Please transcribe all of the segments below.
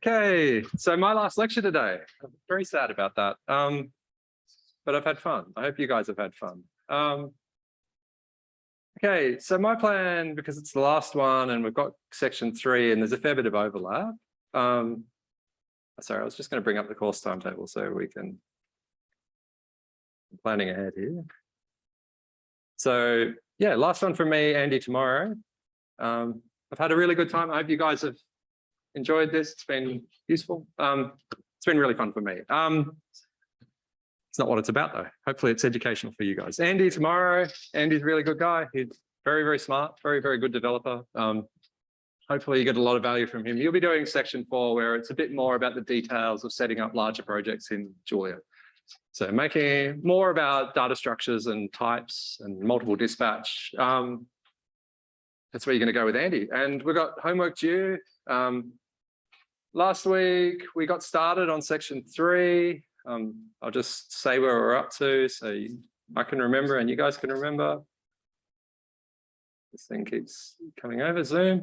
Okay, so my last lecture today. I'm very sad about that, but I've had fun. I hope you guys have had fun. Okay, so my plan, because it's the last one and we've got section 3 and there's a fair bit of overlap. Sorry, I was just going to bring up the course timetable so we can, I'm planning ahead here. So yeah, last one from me, Andy, tomorrow. I've had a really good time. I hope you guys have enjoyed this. It's been useful. It's been really fun for me. It's not what it's about though. Hopefully it's educational for you guys. Andy tomorrow. Andy's a really good guy. He's very, very smart, very, very good developer. Hopefully you get a lot of value from him. You'll be doing section 4 where it's a bit more about the details of setting up larger projects in Julia. So making more about data structures and types and multiple dispatch. That's where you're going to go with Andy. And we've got homework due. Last week, we got started on section 3. I'll just say where we're up to so I can remember and you guys can remember. This thing keeps coming over, Zoom.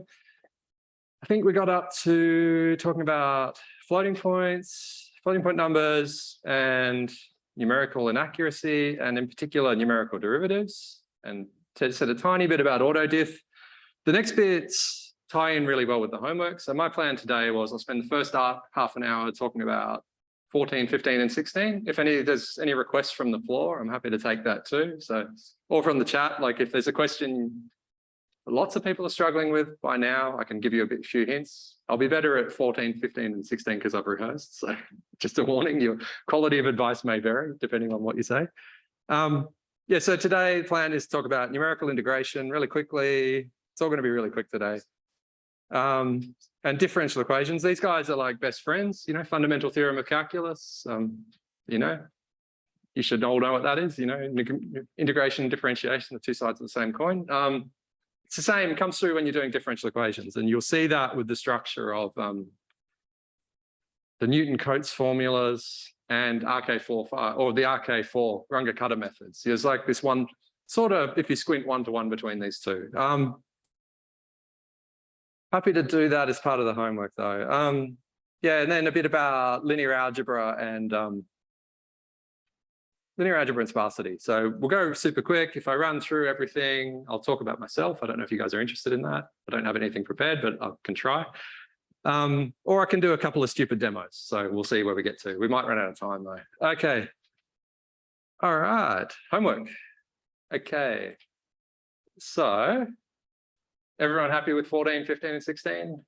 I think we got up to talking about floating points, floating point numbers, and numerical inaccuracy, and in particular, numerical derivatives, and said a tiny bit about autodiff. The next bits tie in really well with the homework. So my plan today was I'll spend the first half an hour talking about 14, 15, and 16. If there's any requests from the floor, I'm happy to take that too. So, or from the chat, like if there's a question lots of people are struggling with by now, I can give you a few hints. I'll be better at 14, 15, and 16 because I've rehearsed. So just a warning, your quality of advice may vary depending on what you say. Yeah, so today the plan is to talk about numerical integration really quickly. It's all going to be really quick today. And differential equations. These guys are like best friends, you know, fundamental theorem of calculus. You know, you should all know what that is, you know, integration and differentiation, the two sides of the same coin. It's the same, it comes through when you're doing differential equations, and you'll see that with the structure of the Newton-Cotes formulas and RK4, or the RK4 Runge-Kutta methods. There's like this one, sort of, if you squint one-to-one between these two. Happy to do that as part of the homework though. Yeah, and then a bit about linear algebra and sparsity. So we'll go super quick. If I run through everything, I'll talk about myself. I don't know if you guys are interested in that. I don't have anything prepared, but I can try. Or I can do a couple of stupid demos. So we'll see where we get to. We might run out of time though. Okay. All right, homework. Okay. So everyone happy with 14, 15, and 16?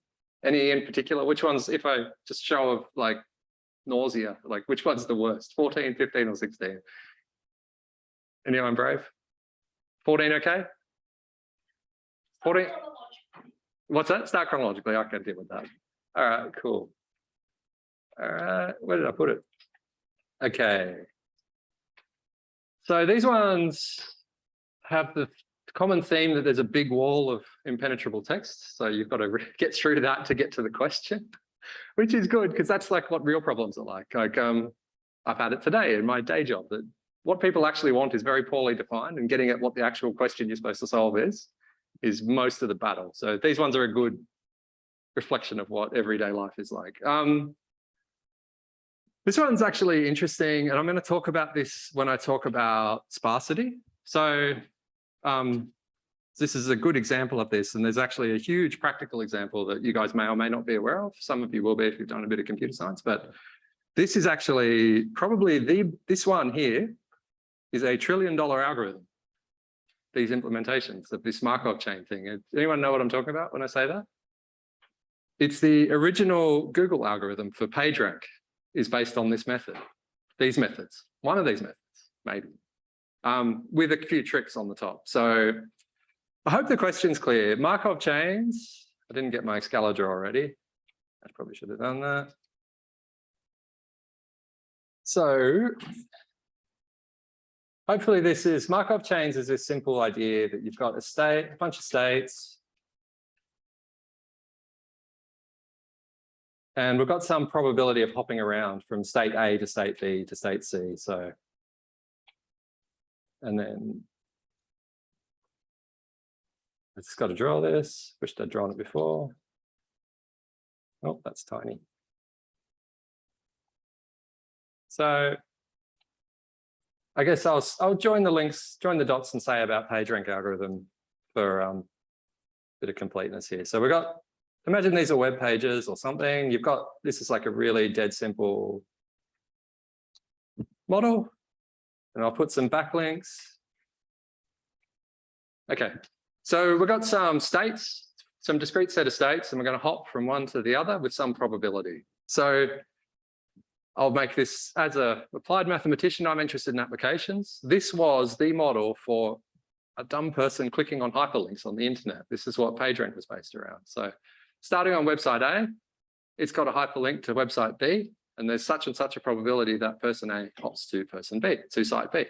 Any in particular? Which ones, if I just show of like nausea, like which one's the worst? 14, 15, or 16? Anyone brave? 14 okay? 14? What's that? Start chronologically. I can deal with that. All right, cool. All right, where did I put it? Okay. So these ones have the common theme that there's a big wall of impenetrable text. So you've got to get through that to get to the question, which is good because that's like what real problems are like. Like I've had it today in my day job that what people actually want is very poorly defined, and getting at what the actual question you're supposed to solve is most of the battle. So these ones are a good reflection of what everyday life is like. This one's actually interesting, and I'm going to talk about this when I talk about sparsity. So this is a good example of this, and there's actually a huge practical example that you guys may or may not be aware of. Some of you will be if you've done a bit of computer science, but this is actually probably this one here is a $1 trillion algorithm. These implementations of this Markov chain thing. Anyone know what I'm talking about when I say that? It's the original Google algorithm for PageRank is based on this method. These methods, one of these methods, maybe. With a few tricks on the top. So I hope the question's clear. Markov chains, I didn't get my Scala draw already. I probably should have done that. So hopefully this is, Markov chains is this simple idea that you've got a state, a bunch of states, and we've got some probability of hopping around from state A to state B to state C. So and then I just got to draw this. Wished I'd drawn it before. Oh, that's tiny. So I guess I'll join the links, join the dots and say about PageRank algorithm for a bit of completeness here. So we've got, imagine these are web pages or something. You've got, this is like a really dead simple model. And I'll put some backlinks. Okay, so we've got some states, some discrete set of states, and we're going to hop from one to the other with some probability. So I'll make this, as an applied mathematician, I'm interested in applications. This was the model for a dumb person clicking on hyperlinks on the internet. This is what PageRank was based around. So starting on website A, it's got a hyperlink to website B, and there's such and such a probability that person A hops to person B, to site B.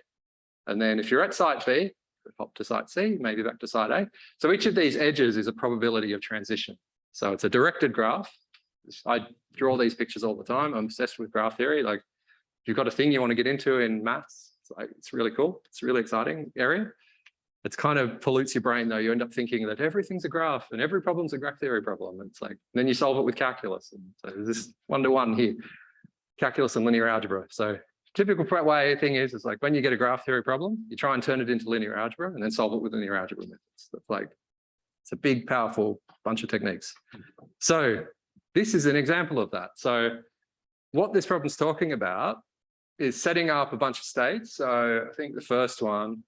And then if you're at site B, hop to site C, maybe back to site A. So each of these edges is a probability of transition. So it's a directed graph. I draw these pictures all the time. I'm obsessed with graph theory. Like, if you've got a thing you want to get into in maths, it's really cool. It's a really exciting area. It's kind of pollutes your brain though. You end up thinking that everything's a graph and every problem's a graph theory problem. It's like, then you solve it with calculus. And so there's this one-to-one here, calculus and linear algebra. So typical way thing is like when you get a graph theory problem, you try and turn it into linear algebra and then solve it with linear algebra methods. That's like, it's a big, powerful bunch of techniques. So this is an example of that. So what this problem's talking about is setting up a bunch of states. So I think the first one,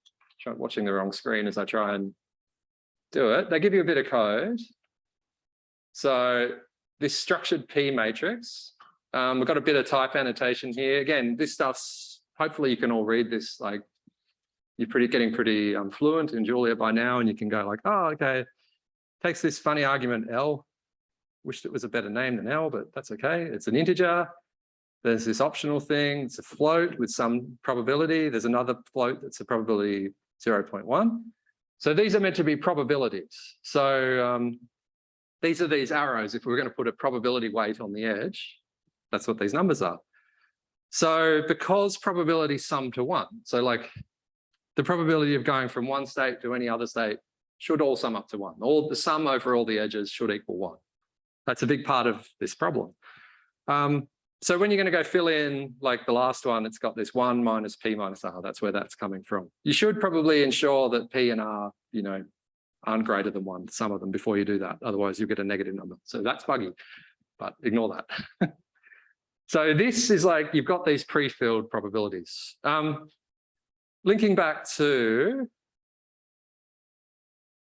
I'm watching the wrong screen as I try and do it. They give you a bit of code. So this structured P matrix, we've got a bit of type annotation here. Again, this stuff's, hopefully you can all read this, like you're getting pretty fluent in Julia by now, and you can go like, oh, okay, takes this funny argument L. Wished it was a better name than L, but that's okay. It's an integer. There's this optional thing. It's a float with some probability. There's another float that's a probability 0.1. So these are meant to be probabilities. So these are these arrows. If we're going to put a probability weight on the edge, that's what these numbers are. So because probabilities sum to 1, so like the probability of going from one state to any other state should all sum up to 1. All the sum over all the edges should equal 1. That's a big part of this problem. So when you're going to go fill in, like the last one, it's got this 1 minus P minus R. That's where that's coming from. You should probably ensure that P and R, you know, aren't greater than 1, some of them, before you do that. Otherwise, you'll get a negative number. So that's buggy, but ignore that. So this is like, you've got these pre-filled probabilities. Linking back to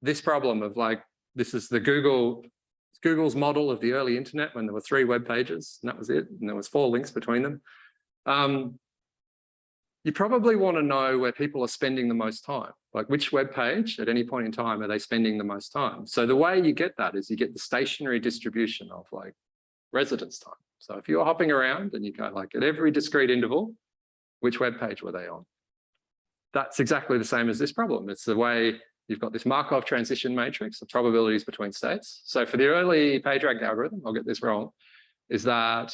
this problem of like, this is the Google's model of the early internet when there were 3 web pages, and that was it. And there was 4 links between them. You probably want to know where people are spending the most time, like which web page at any point in time are they spending the most time. So the way you get that is you get the stationary distribution of like residence time. So if you're hopping around and you go like at every discrete interval, which web page were they on? That's exactly the same as this problem. It's the way you've got this Markov transition matrix of probabilities between states. So for the early PageRank algorithm, I'll get this wrong, is that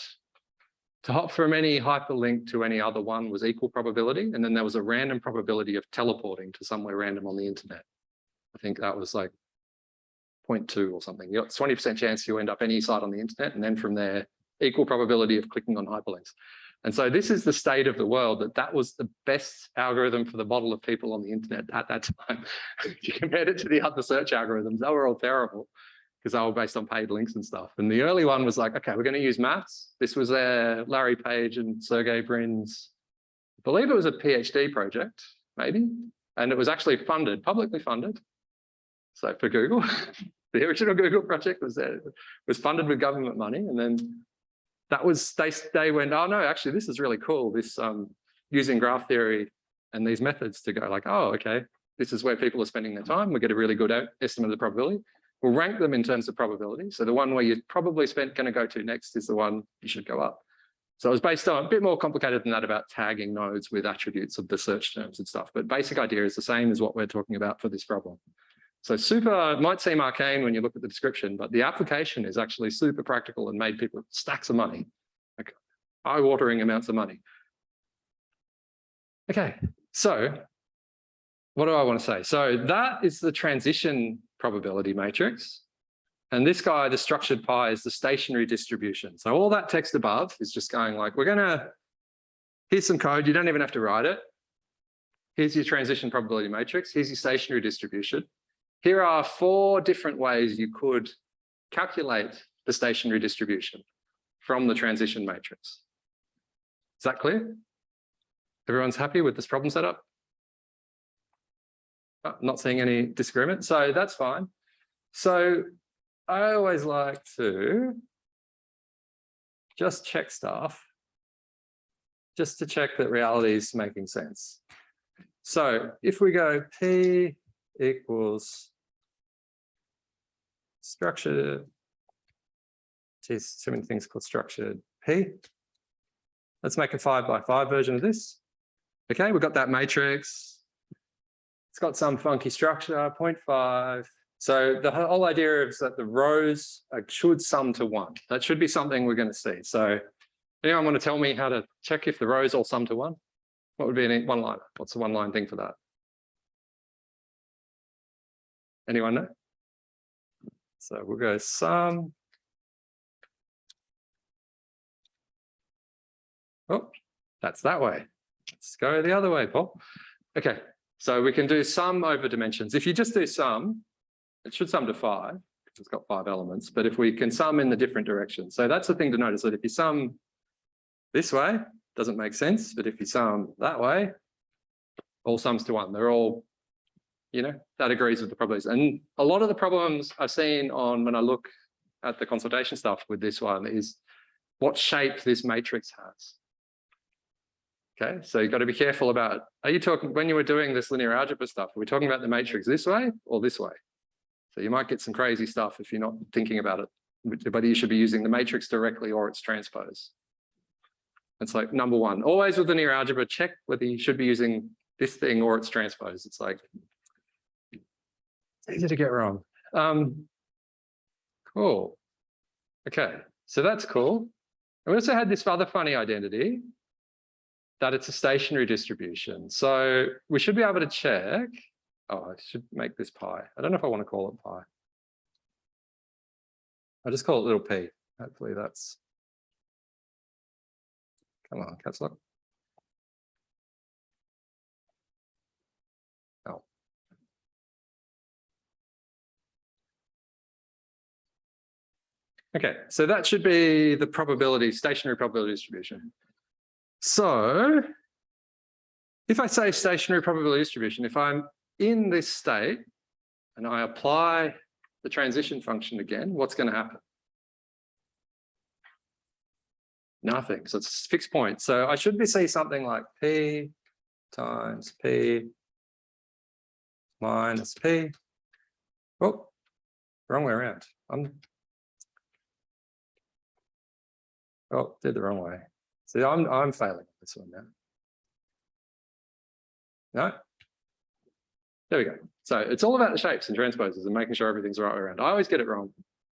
to hop from any hyperlink to any other one was equal probability. And then there was a random probability of teleporting to somewhere random on the internet. I think that was like 0.2 or something. You got 20% chance you end up any site on the internet. And then from there, equal probability of clicking on hyperlinks. And so this is the state of the world, that was the best algorithm for the model of people on the internet at that time. If you compared it to the other search algorithms, they were all terrible because they were based on paid links and stuff. And the early one was like, okay, we're going to use maths. This was Larry Page and Sergey Brin's, I believe it was a PhD project, maybe. And it was actually funded, publicly funded. So for Google, the original Google project was funded with government money. And then that was, they went, oh no, actually this is really cool. This using graph theory and these methods to go like, oh, okay, this is where people are spending their time. We get a really good estimate of the probability. We'll rank them in terms of probability. So the one where you're probably going to go to next is the one you should go up. So it was based on a bit more complicated than that about tagging nodes with attributes of the search terms and stuff. But basic idea is the same as what we're talking about for this problem. So super, might seem arcane when you look at the description, but the application is actually super practical and made people stacks of money, like eye-watering amounts of money. Okay, so what do I want to say? So that is the transition probability matrix. And this guy, the structured pi, is the stationary distribution. So all that text above is just going like, we're going to Here's some code. You don't even have to write it. Here's your transition probability matrix. Here's your stationary distribution. Here are 4 different ways you could calculate the stationary distribution from the transition matrix. Is that clear? Everyone's happy with this problem setup? Oh, not seeing any disagreement, so that's fine. So I always like to just check stuff, just to check that reality is making sense. So if we go P equals structured, geez, so many things called structured P. Let's make a 5 by 5 version of this. Okay, we've got that matrix. It's got some funky structure, 0.5. So the whole idea is that the rows should sum to 1. That should be something we're going to see. So anyone want to tell me how to check if the rows all sum to 1? What would be an one-liner? What's the one-line thing for that? Anyone know? So we'll go sum. Oh, that's that way. Let's go the other way, Paul. Okay, so we can do sum over dimensions. If you just do sum, it should sum to 5. It's got 5 elements, but if we can sum in the different directions. So that's the thing to notice, that if you sum this way, doesn't make sense, but if you sum that way, all sums to 1. They're all, you know, that agrees with the probabilities. And a lot of the problems I've seen on when I look at the consultation stuff with this one is what shape this matrix has. Okay, so you've got to be careful about, are you talking, when you were doing this linear algebra stuff, are we talking about the matrix this way or this way? So you might get some crazy stuff if you're not thinking about it, whether you should be using the matrix directly or its transpose. It's like number 1, always with linear algebra, check whether you should be using this thing or its transpose. It's like, it's easy to get wrong. Cool. Okay, so that's cool. And we also had this other funny identity that it's a stationary distribution. So we should be able to check. Oh, I should make this pi. I don't know if I want to call it pi. I'll just call it little p. Hopefully that's, come on, caps lock. Oh. Okay, so that should be the probability, stationary probability distribution. So if I say stationary probability distribution, if I'm in this state and I apply the transition function again, what's going to happen? Nothing. So it's a fixed point. So I should be saying something like P times P minus P. Oh, wrong way around. Oh, did the wrong way. See, I'm failing on this one now. No? There we go. So it's all about the shapes and transposes and making sure everything's the right way around. I always get it wrong.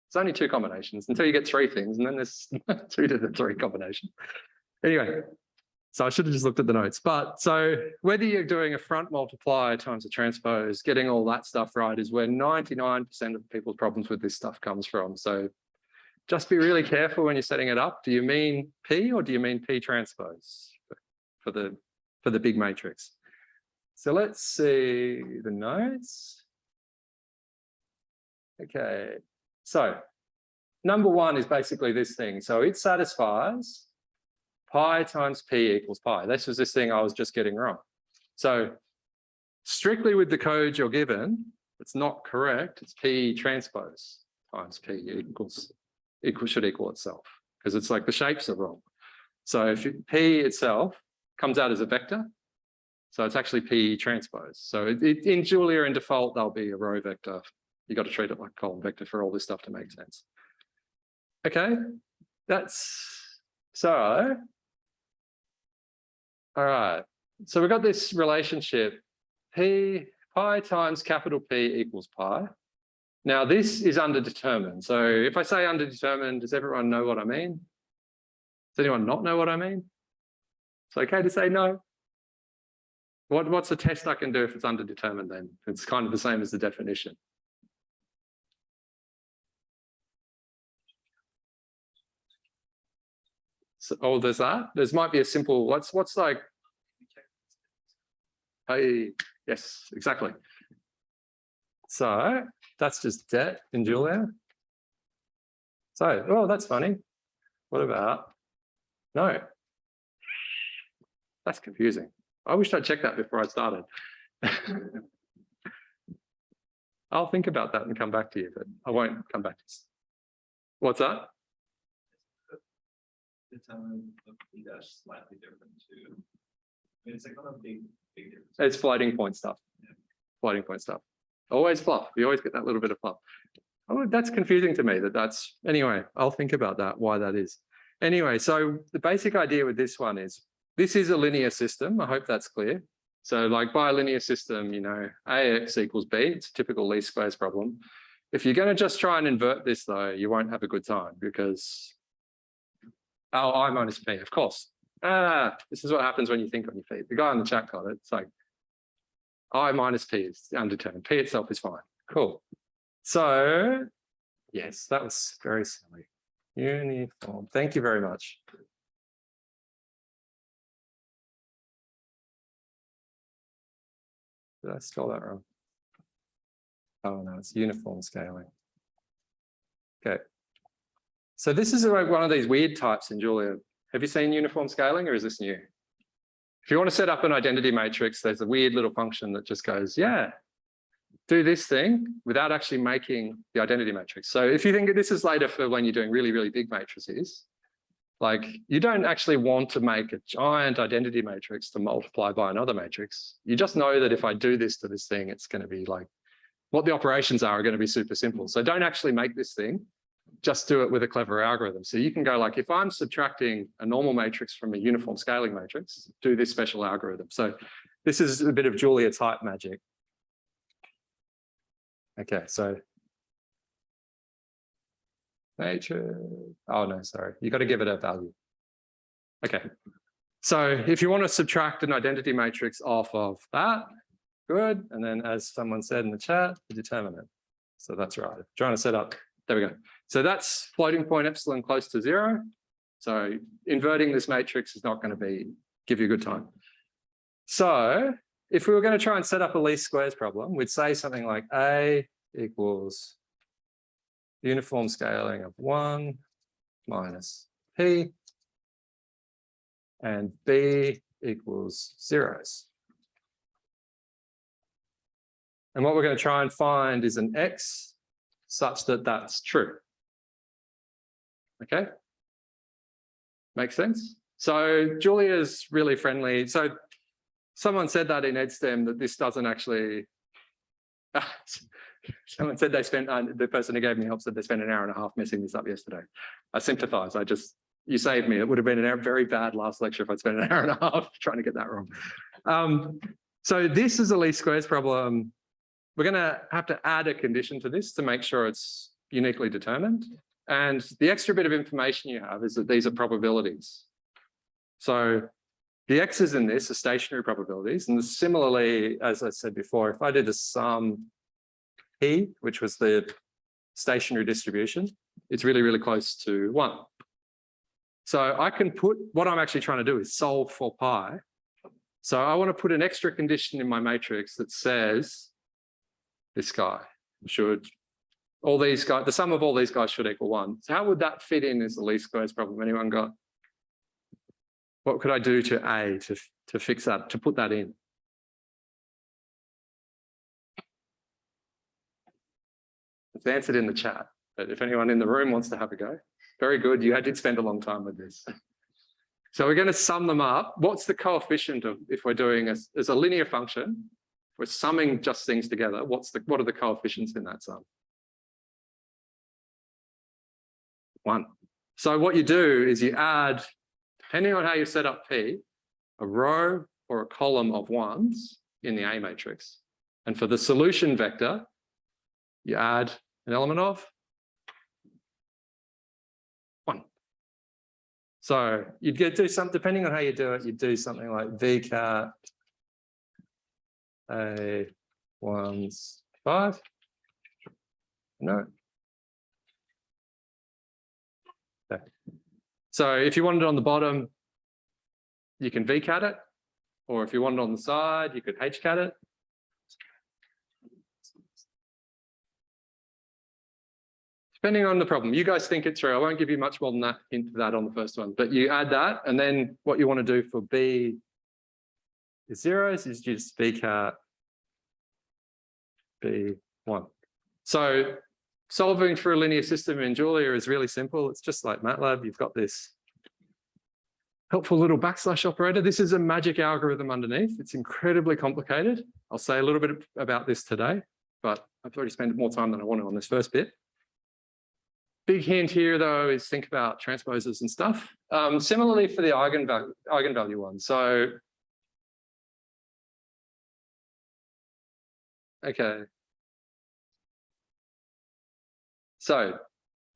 It's only 2 combinations until you get 3 things, and then there's 2 to the 3 combination. Anyway, so I should have just looked at the notes. But so whether you're doing a front multiply times a transpose, getting all that stuff right is where 99% of people's problems with this stuff comes from. So just be really careful when you're setting it up. Do you mean P or do you mean P transpose for the big matrix? So let's see the notes. Okay, so number 1 is basically this thing. So it satisfies pi times P equals pi. This was this thing I was just getting wrong. So strictly with the code you're given, it's not correct. It's P transpose times P should equal itself, because it's like the shapes are wrong. So if P itself comes out as a vector, so it's actually P transpose. So in Julia in default, there'll be a row vector. You got to treat it like a column vector for all this stuff to make sense. Okay, that's so. All right, so we've got this relationship pi times capital P equals pi. Now this is underdetermined. So if I say underdetermined, does everyone know what I mean? Does anyone not know what I mean? It's okay to say no. What's the test I can do if it's underdetermined then? It's kind of the same as the definition. So, oh, there's that. There's might be a simple, what's like, hey, yes, exactly. So that's just debt in Julia. So, oh, that's funny. What about, no. That's confusing. I wish I'd checked that before I started. I'll think about that and come back to you, but I won't come back to you. What's that? The time of the dash slightly different too. I mean, it's like not a big difference. It's floating point stuff. Yeah. Floating point stuff. Always fluff. You always get that little bit of fluff. Oh, that's confusing to me that's, anyway, I'll think about that, why that is. Anyway, so the basic idea with this one is, this is a linear system. I hope that's clear. So like by a linear system, you know, AX equals B, it's a typical least squares problem. If you're going to just try and invert this though, you won't have a good time because, oh, I minus P, of course. This is what happens when you think on your feet. The guy in the chat got it. It's like, I minus P is undetermined. P itself is fine. Cool. So, yes, that was very silly. Uniform. Thank you very much. Did I spell that wrong? Oh, no, it's uniform scaling. Okay. So this is like one of these weird types in Julia. Have you seen uniform scaling or is this new? If you want to set up an identity matrix, there's a weird little function that just goes, yeah, do this thing without actually making the identity matrix. So if you think this is later for when you're doing really, really big matrices, like you don't actually want to make a giant identity matrix to multiply by another matrix. You just know that if I do this to this thing, it's going to be like, what the operations are going to be super simple. So don't actually make this thing, just do it with a clever algorithm. So you can go like, if I'm subtracting a normal matrix from a uniform scaling matrix, do this special algorithm. So this is a bit of Julia type magic. Okay, so nature, oh no, sorry, you got to give it a value. Okay, so if you want to subtract an identity matrix off of that, good. And then as someone said in the chat, the determinant. So that's right, trying to set up, there we go. So that's floating point epsilon close to 0. So inverting this matrix is not going to give you a good time. So if we were going to try and set up a least squares problem, we'd say something like A equals uniform scaling of 1 minus P, and B equals zeros. And what we're going to try and find is an X such that that's true. Okay? Makes sense? So Julia's really friendly. So someone said that in EdSTEM that this doesn't actually, someone said they spent, the person who gave me help said they spent an hour and a half messing this up yesterday. I sympathize. You saved me. It would have been a very bad last lecture if I'd spent an hour and a half trying to get that wrong. So this is a least squares problem. We're going to have to add a condition to this to make sure it's uniquely determined. And the extra bit of information you have is that these are probabilities. So the X's in this are stationary probabilities. And similarly, as I said before, if I did the sum P, which was the stationary distribution, it's really, really close to 1. So I can put, what I'm actually trying to do is solve for pi. So I want to put an extra condition in my matrix that says this guy should, all these guys, the sum of all these guys should equal 1. So how would that fit in as the least squares problem? Anyone got? What could I do to A to fix that, to put that in? It's answered in the chat, but if anyone in the room wants to have a go, very good. You did spend a long time with this. So we're going to sum them up. What's the coefficient of, if we're doing as a linear function, we're summing just things together. What are the coefficients in that sum? 1. So what you do is you add, depending on how you set up P, a row or a column of 1s in the A matrix. And for the solution vector, you add an element of 1. So you'd do something, depending on how you do it, you'd do something like V cat A 1s 5. No. Okay. So if you want it on the bottom, you can vcat it, or if you want it on the side, you could hcat it. Depending on the problem, you guys think it through. I won't give you much more than that into that on the first one, but you add that, and then what you want to do for B is zeros is just vcat B1. So solving for a linear system in Julia is really simple. It's just like Matlab. You've got this helpful little backslash operator. This is a magic algorithm underneath. It's incredibly complicated. I'll say a little bit about this today, but I've already spent more time than I want to on this first bit. Big hint here, though, is think about transposers and stuff. Similarly for the eigenvalue one. So, okay. So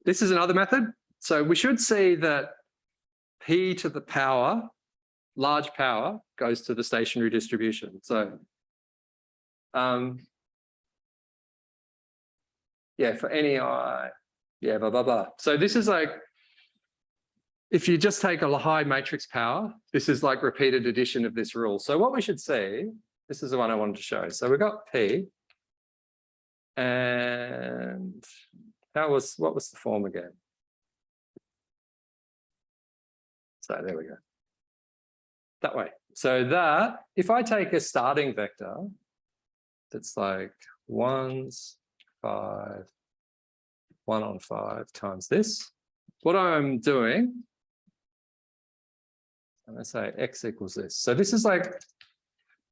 this is another method. So we should see that P to the power, large power, goes to the stationary distribution. So, yeah, for any I, yeah, blah, blah, blah. So this is like, if you just take a high matrix power, this is like repeated addition of this rule. So what we should see, this is the one I wanted to show. So we've got P, and what was the form again? So there we go. That way. So that, if I take a starting vector, that's like 1s, 5, 1 on 5 times this. What I'm doing, I'm going to say x equals this. So this is like,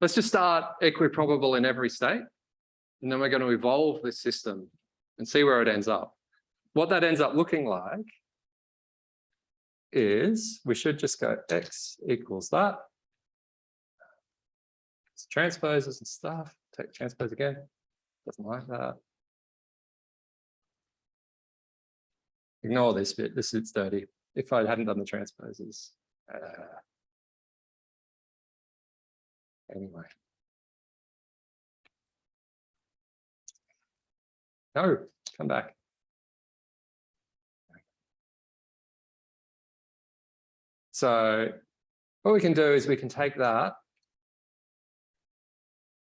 let's just start equiprobable in every state. And then we're going to evolve this system and see where it ends up. What that ends up looking like is we should just go x equals that. It's transposers and stuff. Take transpose again. Doesn't like that. Ignore this bit. This is dirty. If I hadn't done the transposers. Anyway. No, come back. So what we can do is we can take that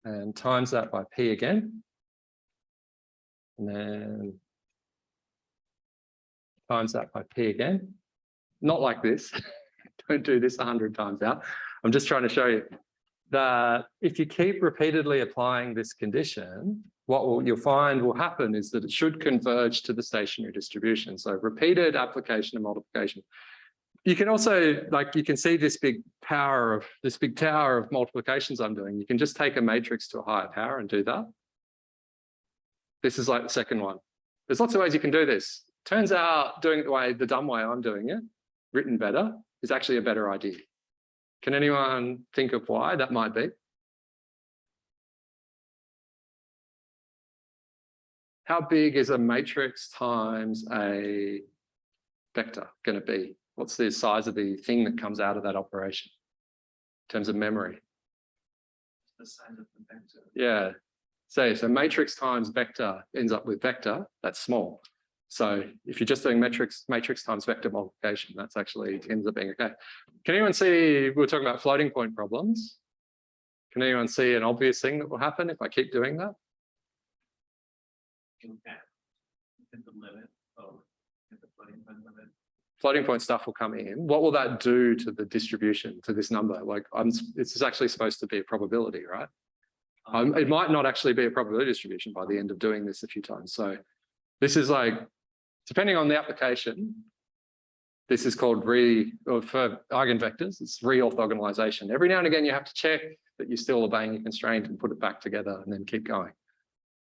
and times that by P again. And then times that by P again. Not like this. Don't do this 100 times out. I'm just trying to show you that if you keep repeatedly applying this condition, what you'll find will happen is that it should converge to the stationary distribution. So repeated application and multiplication. You can also, like, you can see this big tower of multiplications I'm doing. You can just take a matrix to a higher power and do that. This is like the second one. There's lots of ways you can do this. Turns out doing it the dumb way I'm doing it, written better, is actually a better idea. Can anyone think of why that might be? How big is a matrix times a vector going to be? What's the size of the thing that comes out of that operation in terms of memory? The size of the vector. Yeah. So matrix times vector ends up with vector, that's small. So if you're just doing matrix times vector multiplication, that's actually ends up being okay. Can anyone see, we were talking about floating point problems. Can anyone see an obvious thing that will happen if I keep doing that? At the limit of the floating point limit. Floating point stuff will come in. What will that do to the distribution, to this number? Like, it's actually supposed to be a probability, right? It might not actually be a probability distribution by the end of doing this a few times. So this is like, depending on the application, this is called for eigenvectors, it's re-orthogonalization. Every now and again, you have to check that you're still obeying your constraint and put it back together and then keep going.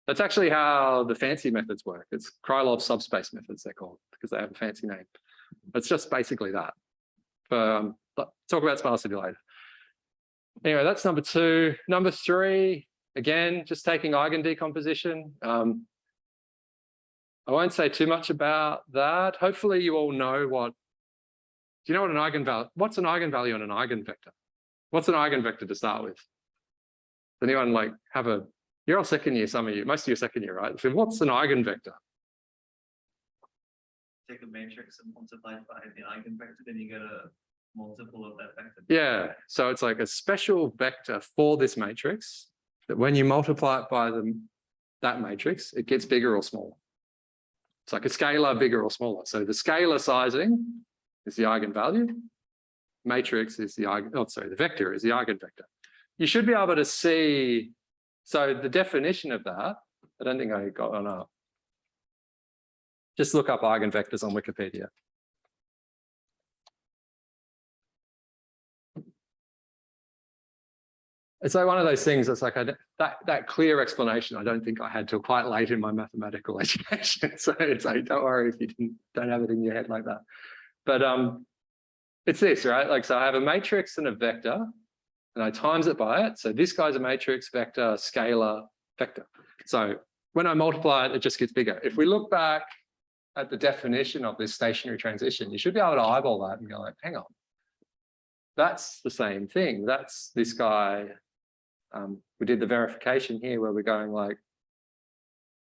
That's actually how the fancy methods work. It's Krylov subspace methods, they're called, because they have a fancy name. It's just basically that. Talk about sparsity later. Anyway, that's number 2. Number 3, again, just taking eigen decomposition. I won't say too much about that. Hopefully you all know do you know what an eigenvalue, what's an eigenvalue on an eigenvector? What's an eigenvector to start with? Does anyone like you're all second year, some of you, most of you are second year, right? So what's an eigenvector? take a matrix and multiply it by the eigenvector, then you get a multiple of that vector. Yeah, so it's like a special vector for this matrix that when you multiply it by that matrix, it gets bigger or smaller. It's like a scalar, bigger or smaller. So the scalar sizing is the eigenvalue. Matrix is the the vector is the eigenvector. You should be able to see, so the definition of that, I don't think I got on up. Just look up eigenvectors on Wikipedia. It's like one of those things that's like that clear explanation I don't think I had till quite late in my mathematical education. So it's like, don't worry if you don't have it in your head like that. But it's this, right? Like, so I have a matrix and a vector, and I times it by it. So this guy's a matrix, vector, scalar, vector. So when I multiply it, it just gets bigger. If we look back at the definition of this stationary transition, you should be able to eyeball that and go like, hang on, that's the same thing. That's this guy. We did the verification here where we're going like,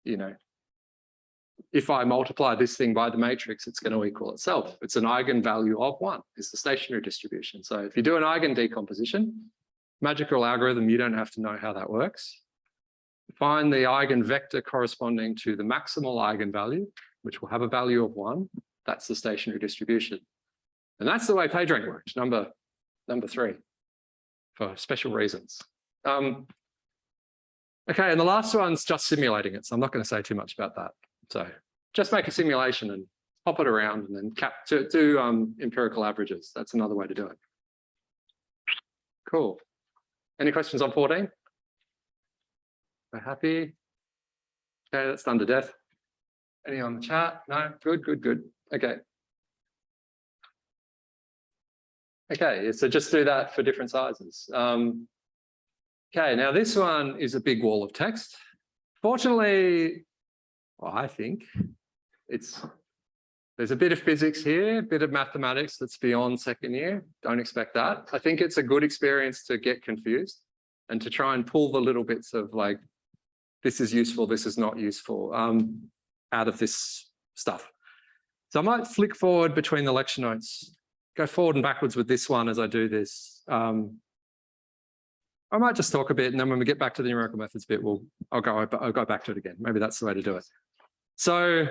you know, if I multiply this thing by the matrix, it's going to equal itself. It's an eigenvalue of 1. It's the stationary distribution. So if you do an eigen decomposition, magical algorithm, you don't have to know how that works. Find the eigenvector corresponding to the maximal eigenvalue, which will have a value of 1. That's the stationary distribution. And that's the way PageRank works, number 3, for special reasons. Okay, and the last one's just simulating it, so I'm not going to say too much about that. So just make a simulation and pop it around and then do empirical averages. That's another way to do it. Cool. Any questions on 14? We're happy? Okay, that's done to death. Any on the chat? No? Good, good, good. Okay. Okay, so just do that for different sizes. Okay, now this one is a big wall of text. Fortunately, well, I think there's a bit of physics here, a bit of mathematics that's beyond second year. Don't expect that. I think it's a good experience to get confused and to try and pull the little bits of like, this is useful, this is not useful, out of this stuff. So I might flick forward between the lecture notes, go forward and backwards with this one as I do this. I might just talk a bit, and then when we get back to the numerical methods bit, I'll go back to it again. Maybe that's the way to do it. So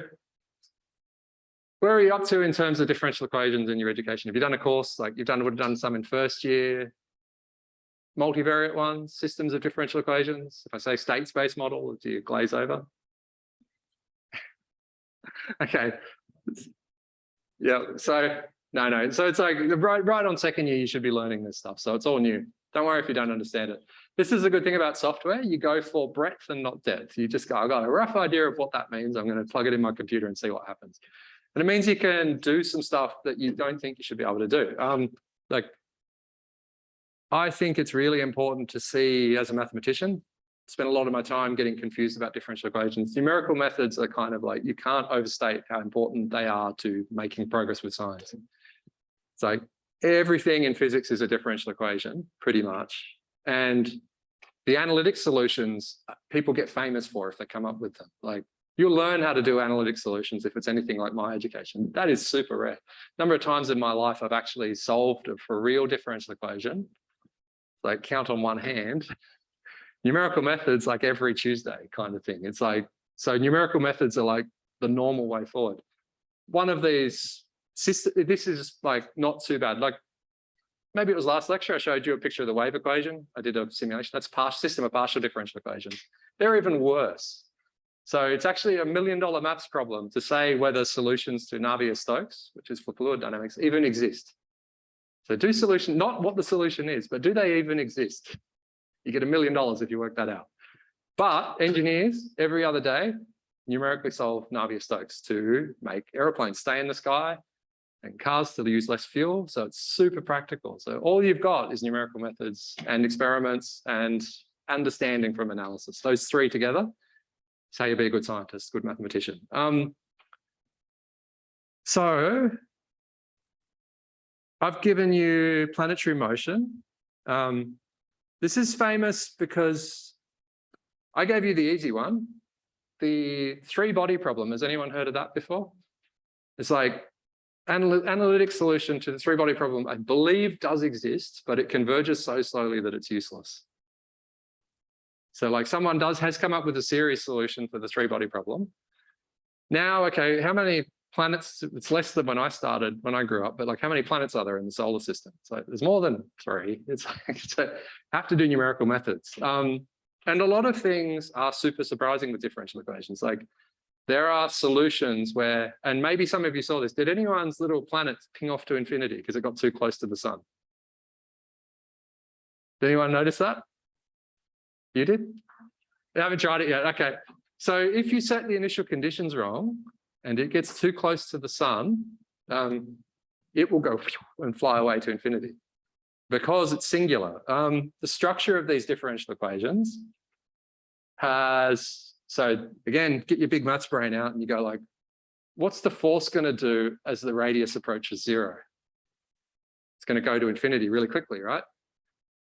where are you up to in terms of differential equations in your education? Have you done a course, like would have done some in first year, multivariate ones, systems of differential equations? If I say state space model, do you glaze over? Okay. Yeah, so no. So it's like right on second year, you should be learning this stuff. So it's all new. Don't worry if you don't understand it. This is the good thing about software. You go for breadth and not depth. You just go, I've got a rough idea of what that means. I'm going to plug it in my computer and see what happens. And it means you can do some stuff that you don't think you should be able to do. Like, I think it's really important to see, as a mathematician, spend a lot of my time getting confused about differential equations. Numerical methods are kind of like, you can't overstate how important they are to making progress with science. It's like, everything in physics is a differential equation, pretty much. And the analytic solutions, people get famous for if they come up with them. Like, you'll learn how to do analytic solutions if it's anything like my education. That is super rare. Number of times in my life, I've actually solved for a real differential equation, like count on one hand. Numerical methods, like every Tuesday kind of thing. It's like, so numerical methods are like the normal way forward. One of these, this is like not too bad. Like maybe it was last lecture, I showed you a picture of the wave equation. I did a simulation. That's system of partial differential equations. They're even worse. So it's actually $1 million maths problem to say whether solutions to Navier-Stokes, which is for fluid dynamics, even exist. So do solution, not what the solution is, but do they even exist? You get $1 million if you work that out. But engineers, every other day, numerically solve Navier-Stokes to make airplanes stay in the sky and cars to use less fuel. So it's super practical. So all you've got is numerical methods and experiments and understanding from analysis. Those three together is how you be a good scientist, good mathematician. So I've given you planetary motion. This is famous because I gave you the easy one, the three-body problem. Has anyone heard of that before? It's like analytic solution to the three-body problem, I believe does exist, but it converges so slowly that it's useless. So like someone has come up with a series solution for the three-body problem. Now, okay, how many planets? It's less than when I started, when I grew up, but like how many planets are there in the solar system? So there's more than 3. It's like, so have to do numerical methods. And a lot of things are super surprising with differential equations. Like there are solutions where, and maybe some of you saw this, did anyone's little planet ping off to infinity because it got too close to the sun? Did anyone notice that? You did? You haven't tried it yet, okay. So if you set the initial conditions wrong and it gets too close to the sun, it will go and fly away to infinity because it's singular. The structure of these differential equations has, so again, get your big maths brain out and you go like, what's the force going to do as the radius approaches 0? It's going to go to infinity really quickly, right?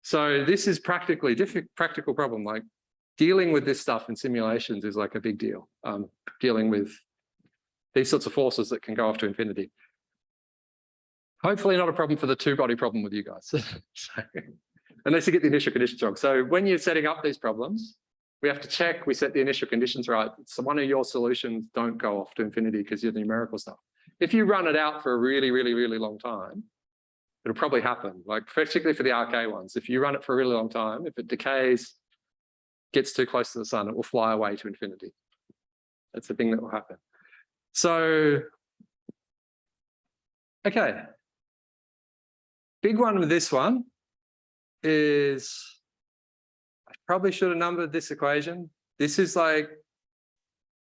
So this is practically practical problem. Like dealing with this stuff in simulations is like a big deal. Dealing with these sorts of forces that can go off to infinity. Hopefully not a problem for the two-body problem with you guys. So, unless you get the initial conditions wrong. So when you're setting up these problems, we have to check we set the initial conditions right. So one of your solutions don't go off to infinity because you're the numerical stuff. If you run it out for a really, really, really long time, it'll probably happen, like particularly for the RK ones. If you run it for a really long time, if it decays, gets too close to the sun, it will fly away to infinity. That's the thing that will happen. So, okay. Big one with this one is, I probably should have numbered this equation. This is like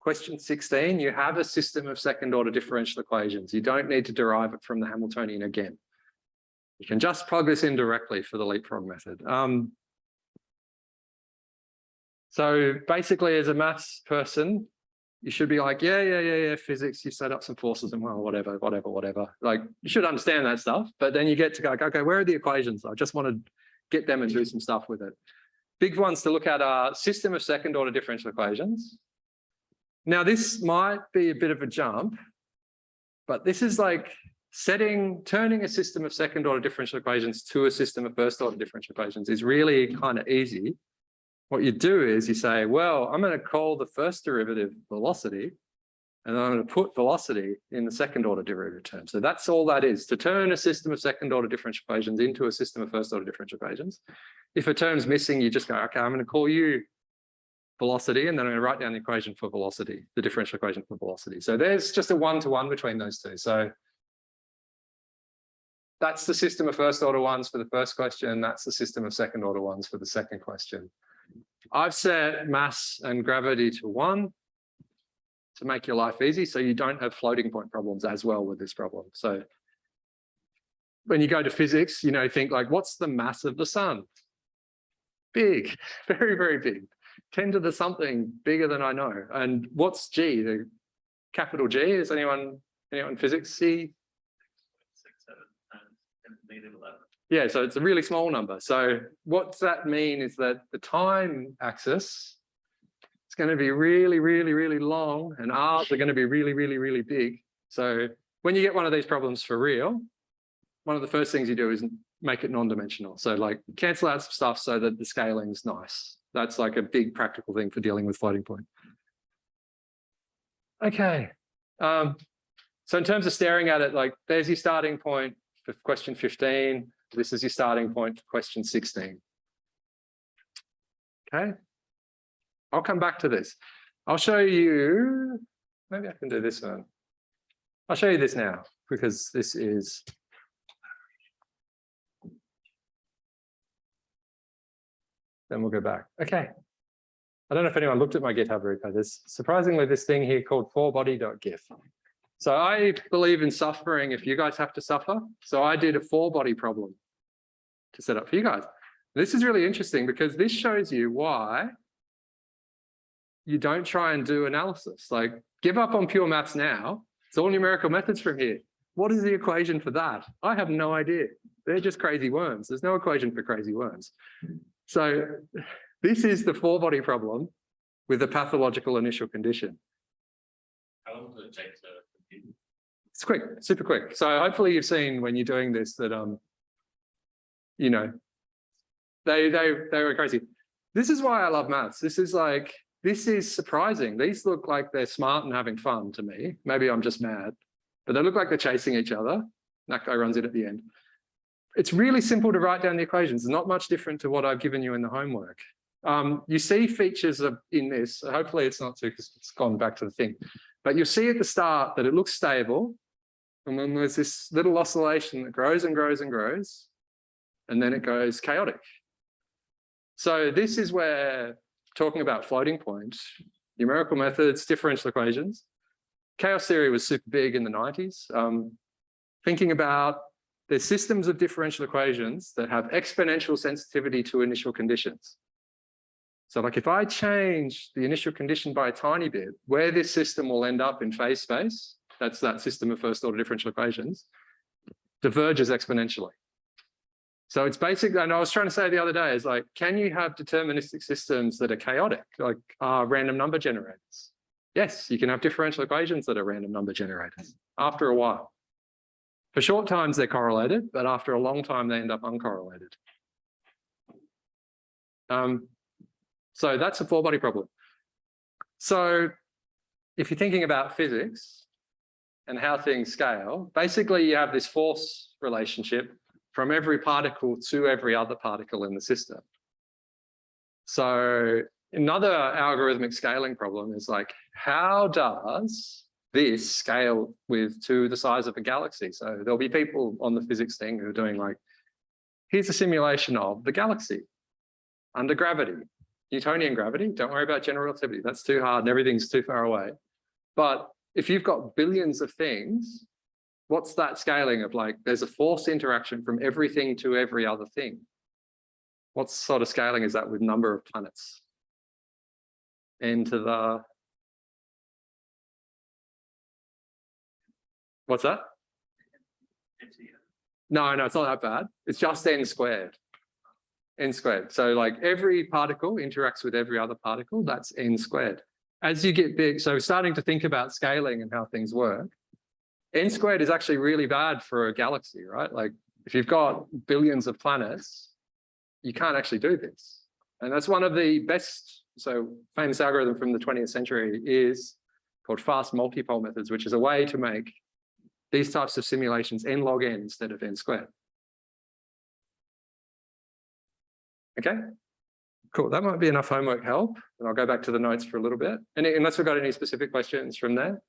question 16. You have a system of second order differential equations. You don't need to derive it from the Hamiltonian again. You can just plug this in directly for the leapfrog method. So basically, as a maths person, you should be like, yeah, physics, you set up some forces and well, whatever. Like, you should understand that stuff, but then you get to go, okay, where are the equations? I just want to get them and do some stuff with it. Big ones to look at are system of second order differential equations. Now, this might be a bit of a jump, but this is like turning a system of second order differential equations to a system of first order differential equations is really kind of easy. What you do is you say, well, I'm going to call the first derivative velocity, and then I'm going to put velocity in the second order derivative term. So that's all that is, to turn a system of second order differential equations into a system of first order differential equations. If a term's missing, you just go, okay, I'm going to call you velocity, and then I'm going to write down the equation for velocity, the differential equation for velocity. So there's just a one-to-one between those two. So that's the system of first order ones for the first question. That's the system of second order ones for the second question. I've set mass and gravity to 1 to make your life easy, so you don't have floating point problems as well with this problem. So when you go to physics, you know, think like, what's the mass of the sun? Big, very, very big. 10 to the something bigger than I know. And what's G? The capital G? Is anyone in physics see? 6, 7 times 10 to the negative 11. Yeah, so it's a really small number. So what does that mean is that the time axis is going to be really, really, really long, and R's are going to be really, really, really big. So when you get one of these problems for real, one of the first things you do is make it non-dimensional. So like cancel out some stuff so that the scaling's nice. That's like a big practical thing for dealing with floating point. Okay. So in terms of staring at it, like there's your starting point for question 15. This is your starting point for question 16. Okay. I'll come back to this. I'll show you, maybe I can do this one. I'll show you this now because this is, then we'll go back. Okay. I don't know if anyone looked at my GitHub repo. There's surprisingly this thing here called 4body.gif. So I believe in suffering if you guys have to suffer. So I did a 4-body problem to set up for you guys. This is really interesting because this shows you why you don't try and do analysis. Like, give up on pure maths now. It's all numerical methods from here. What is the equation for that? I have no idea. They're just crazy worms. There's no equation for crazy worms. So this is the 4-body problem with a pathological initial condition. How long does it take to compute? It's quick, super quick. So hopefully you've seen when you're doing this that, you know, they were crazy. This is why I love maths. This is surprising. These look like they're smart and having fun to me. Maybe I'm just mad, but they look like they're chasing each other. That guy runs it at the end. It's really simple to write down the equations. It's not much different to what I've given you in the homework. You see features in this. Hopefully it's not too, because it's gone back to the thing. But you'll see at the start that it looks stable. And then there's this little oscillation that grows and grows and grows. And then it goes chaotic. So this is where talking about floating point, numerical methods, differential equations. Chaos theory was super big in the 90s. Thinking about there's systems of differential equations that have exponential sensitivity to initial conditions. So like if I change the initial condition by a tiny bit, where this system will end up in phase space, that's that system of first order differential equations, diverges exponentially. So it's basically, and I was trying to say the other day, is like, can you have deterministic systems that are chaotic, like random number generators? Yes, you can have differential equations that are random number generators after a while. For short times, they're correlated, but after a long time, they end up uncorrelated. So that's a four-body problem. So if you're thinking about physics and how things scale, basically you have this force relationship from every particle to every other particle in the system. So another algorithmic scaling problem is like, how does this scale to the size of a galaxy? So there'll be people on the physics thing who are doing like, here's a simulation of the galaxy under gravity, Newtonian gravity. Don't worry about general relativity. That's too hard and everything's too far away. But if you've got billions of things, what's that scaling of like, there's a force interaction from everything to every other thing. What sort of scaling is that with number of planets? N to the, what's that? No, it's not that bad. It's just n squared. N squared. So like every particle interacts with every other particle, that's n squared. As you get big, so starting to think about scaling and how things work, n squared is actually really bad for a galaxy, right? Like if you've got billions of planets, you can't actually do this. And that's one of the best, so famous algorithm from the 20th century is called fast multipole methods, which is a way to make these types of simulations n log n instead of n squared. Okay, cool. That might be enough homework help. And I'll go back to the notes for a little bit. And unless we've got any specific questions from there.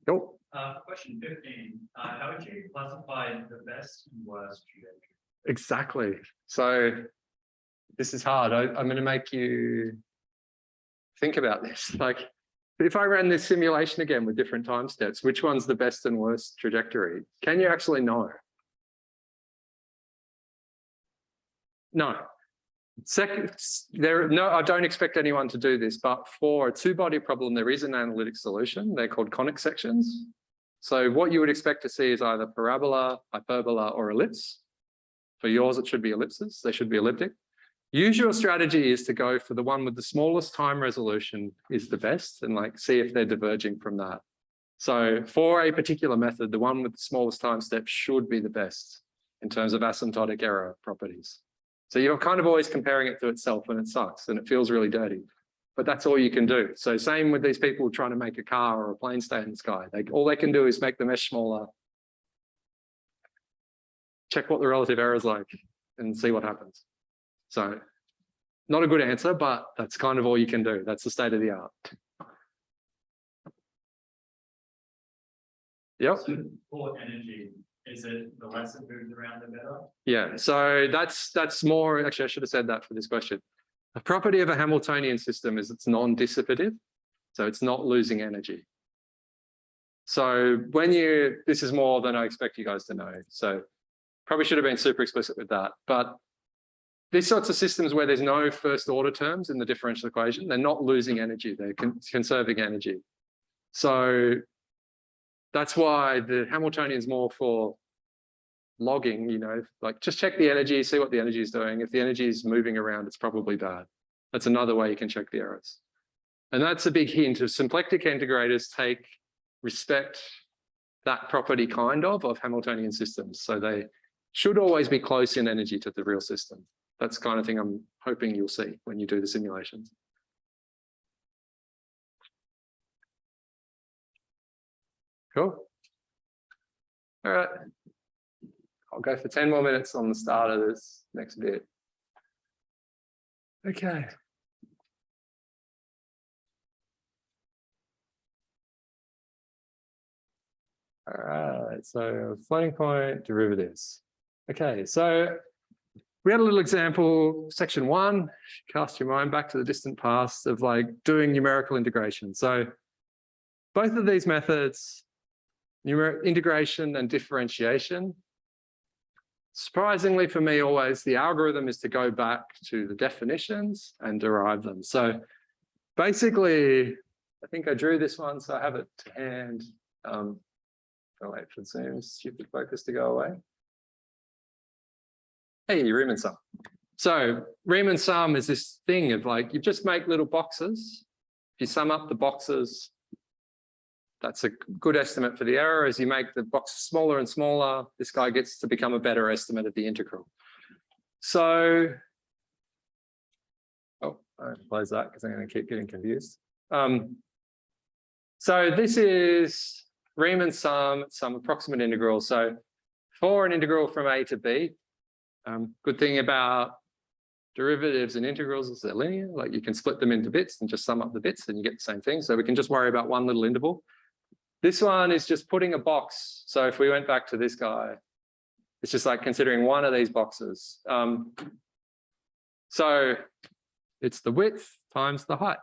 Cool. Question 15. How would you classify the best and worst trajectory? Exactly. So this is hard. I'm going to make you think about this. Like, if I ran this simulation again with different time steps, which one's the best and worst trajectory? Can you actually know? No. I don't expect anyone to do this, but for a two-body problem, there is an analytic solution. They're called conic sections. So what you would expect to see is either parabola, hyperbola, or ellipse. For yours, it should be ellipses. They should be elliptic. Usual strategy is to go for the one with the smallest time resolution is the best and like see if they're diverging from that. So for a particular method, the one with the smallest time step should be the best in terms of asymptotic error properties. So you're kind of always comparing it to itself and it sucks and it feels really dirty, but that's all you can do. So same with these people trying to make a car or a plane stay in the sky. All they can do is make the mesh smaller, check what the relative error is like and see what happens. So not a good answer, but that's kind of all you can do. That's the state of the art. Yep. So for energy, is it the less it moves around, the better? Yeah, so that's more, actually I should have said that for this question. The property of a Hamiltonian system is it's non-dissipative, so it's not losing energy. So this is more than I expect you guys to know. So probably should have been super explicit with that, but these sorts of systems where there's no first order terms in the differential equation, they're not losing energy, they're conserving energy. So that's why the Hamiltonian is more for logging, you know, like just check the energy, see what the energy is doing. If the energy is moving around, it's probably bad. That's another way you can check the errors. And that's a big hint of symplectic integrators take respect that property kind of Hamiltonian systems. So they should always be close in energy to the real system. That's the kind of thing I'm hoping you'll see when you do the simulations. Cool. All right. I'll go for 10 more minutes on the start of this next bit. Okay. All right, so floating point derivatives. Okay, so we had a little example, section 1, cast your mind back to the distant past of like doing numerical integration. So both of these methods, integration and differentiation, surprisingly for me always, the algorithm is to go back to the definitions and derive them. So basically, I think I drew this one, so I have it to hand. I'll wait for Zoom's stupid focus to go away. Hey, Riemann Sum. So Riemann Sum is this thing of like, you just make little boxes. If you sum up the boxes, that's a good estimate for the error. As you make the boxes smaller and smaller, this guy gets to become a better estimate of the integral. So, oh, I'll close that because I'm going to keep getting confused. So this is Riemann sum, some approximate integral. So for an integral from A to B, good thing about derivatives and integrals is they're linear. Like you can split them into bits and just sum up the bits and you get the same thing. So we can just worry about one little interval. This one is just putting a box. So if we went back to this guy, it's just like considering one of these boxes. So it's the width times the height,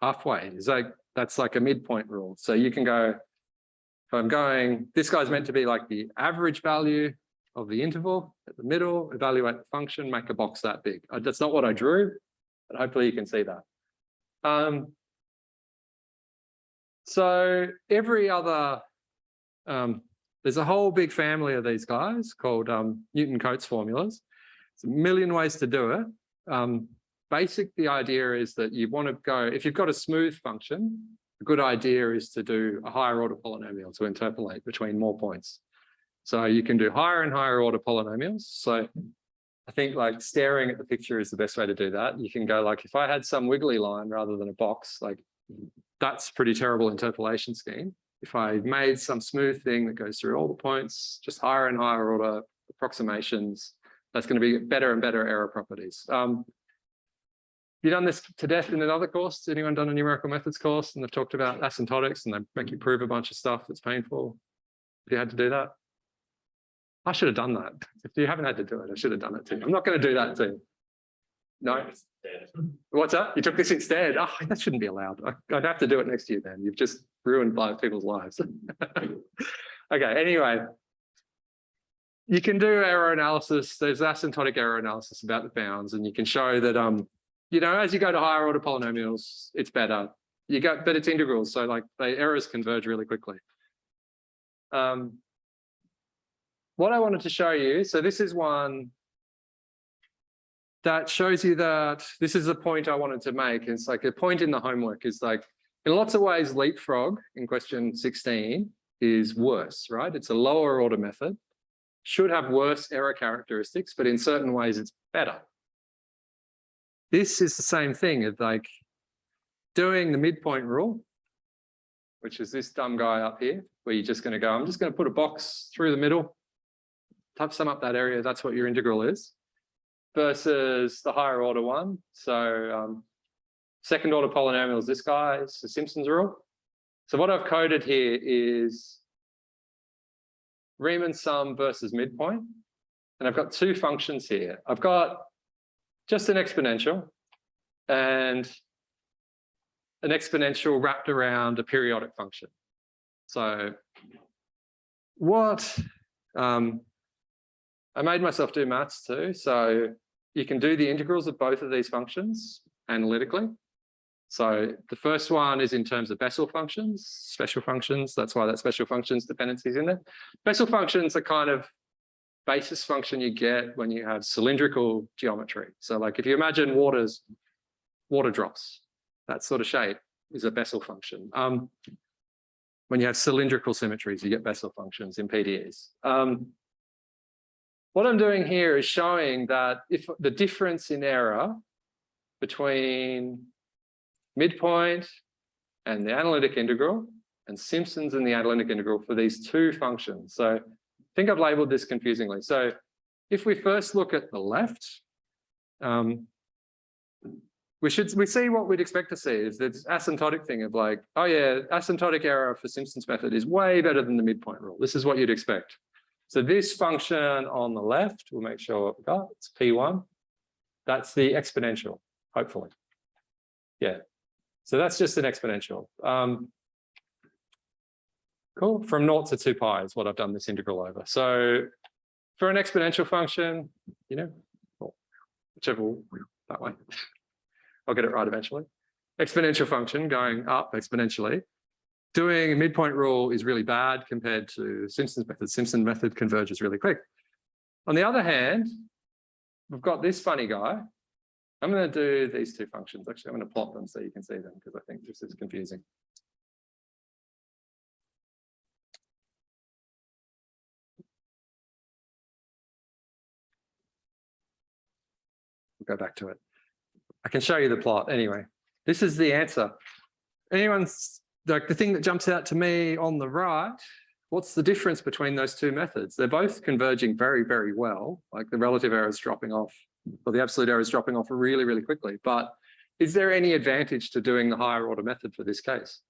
halfway. It's like, that's like a midpoint rule. So you can go, if I'm going, this guy's meant to be like the average value of the interval at the middle, evaluate the function, make a box that big. That's not what I drew, but hopefully you can see that. So every other, there's a whole big family of these guys called Newton-Cotes formulas. There's a million ways to do it. The idea is that you want to go, if you've got a smooth function, a good idea is to do a higher order polynomial to interpolate between more points. So you can do higher and higher order polynomials. So I think like staring at the picture is the best way to do that. You can go like, if I had some wiggly line rather than a box, like that's pretty terrible interpolation scheme. If I made some smooth thing that goes through all the points, just higher and higher order approximations, that's going to be better and better error properties. You've done this to death in another course. Has anyone done a numerical methods course? And they've talked about asymptotics and they make you prove a bunch of stuff that's painful. Have you had to do that? I should have done that. If you haven't had to do it, I should have done it too. I'm not going to do that too. No? What's that? You took this instead? Oh, that shouldn't be allowed. I'd have to do it next year then. You've just ruined people's lives. Okay, anyway. You can do error analysis. There's asymptotic error analysis about the bounds, and you can show that you know, as you go to higher order polynomials, it's better. But it's integrals, so like the errors converge really quickly. What I wanted to show you, so this is one that shows you that this is the point I wanted to make. It's like a point in the homework is like, in lots of ways, leapfrog in question 16 is worse, right? It's a lower order method, should have worse error characteristics, but in certain ways it's better. This is the same thing as like doing the midpoint rule, which is this dumb guy up here, where you're just going to go, I'm just going to put a box through the middle, sum up that area, that's what your integral is, versus the higher order one. So second order polynomial is this guy, it's the Simpsons rule. So what I've coded here is Riemann sum versus midpoint. And I've got two functions here. I've got just an exponential and an exponential wrapped around a periodic function. So what, I made myself do maths too. So you can do the integrals of both of these functions analytically. So the first one is in terms of Bessel functions, special functions. That's why that special functions dependency is in there. Bessel functions are kind of basis function you get when you have cylindrical geometry. So like if you imagine water drops, that sort of shape is a Bessel function. when you have cylindrical symmetries, you get Bessel functions in PDEs. What I'm doing here is showing that if the difference in error between midpoint and the analytic integral and Simpsons and the analytic integral for these two functions. So I think I've labeled this confusingly. So if we first look at the left, we see what we'd expect to see is this asymptotic thing of like, oh yeah, asymptotic error for Simpsons method is way better than the midpoint rule. This is what you'd expect. So this function on the left, we'll make sure what we've got, it's P1. That's the exponential, hopefully. Yeah, so that's just an exponential. Cool, from 0 to 2 pi is what I've done this integral over. So for an exponential function, you know, whichever, that way. I'll get it right eventually. Exponential function going up exponentially. Doing a midpoint rule is really bad compared to Simpson's method. Simpson's method converges really quick. On the other hand, we've got this funny guy. I'm going to do these two functions. Actually, I'm going to plot them so you can see them because I think this is confusing. We'll go back to it. I can show you the plot anyway. This is the answer. Anyone's like the thing that jumps out to me on the right, what's the difference between those two methods? They're both converging very, very well. Like the relative error is dropping off, or the absolute error is dropping off really, really quickly. But is there any advantage to doing the higher order method for this case?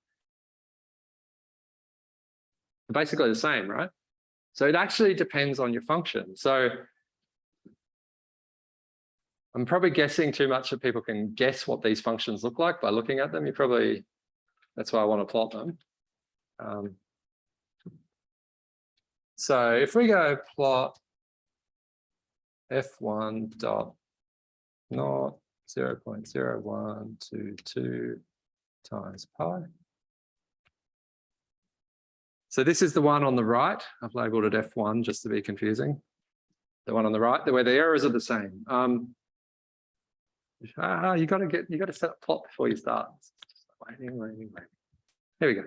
Basically the same, right? So it actually depends on your function. So I'm probably guessing too much that people can guess what these functions look like by looking at them. You probably, that's why I want to plot them. So if we go plot f1 dot not 0.0122 times pi. So this is the one on the right. I've labeled it f1 just to be confusing. The one on the right, where the errors are the same. You got to set up plot before you start. Waiting. Here we go.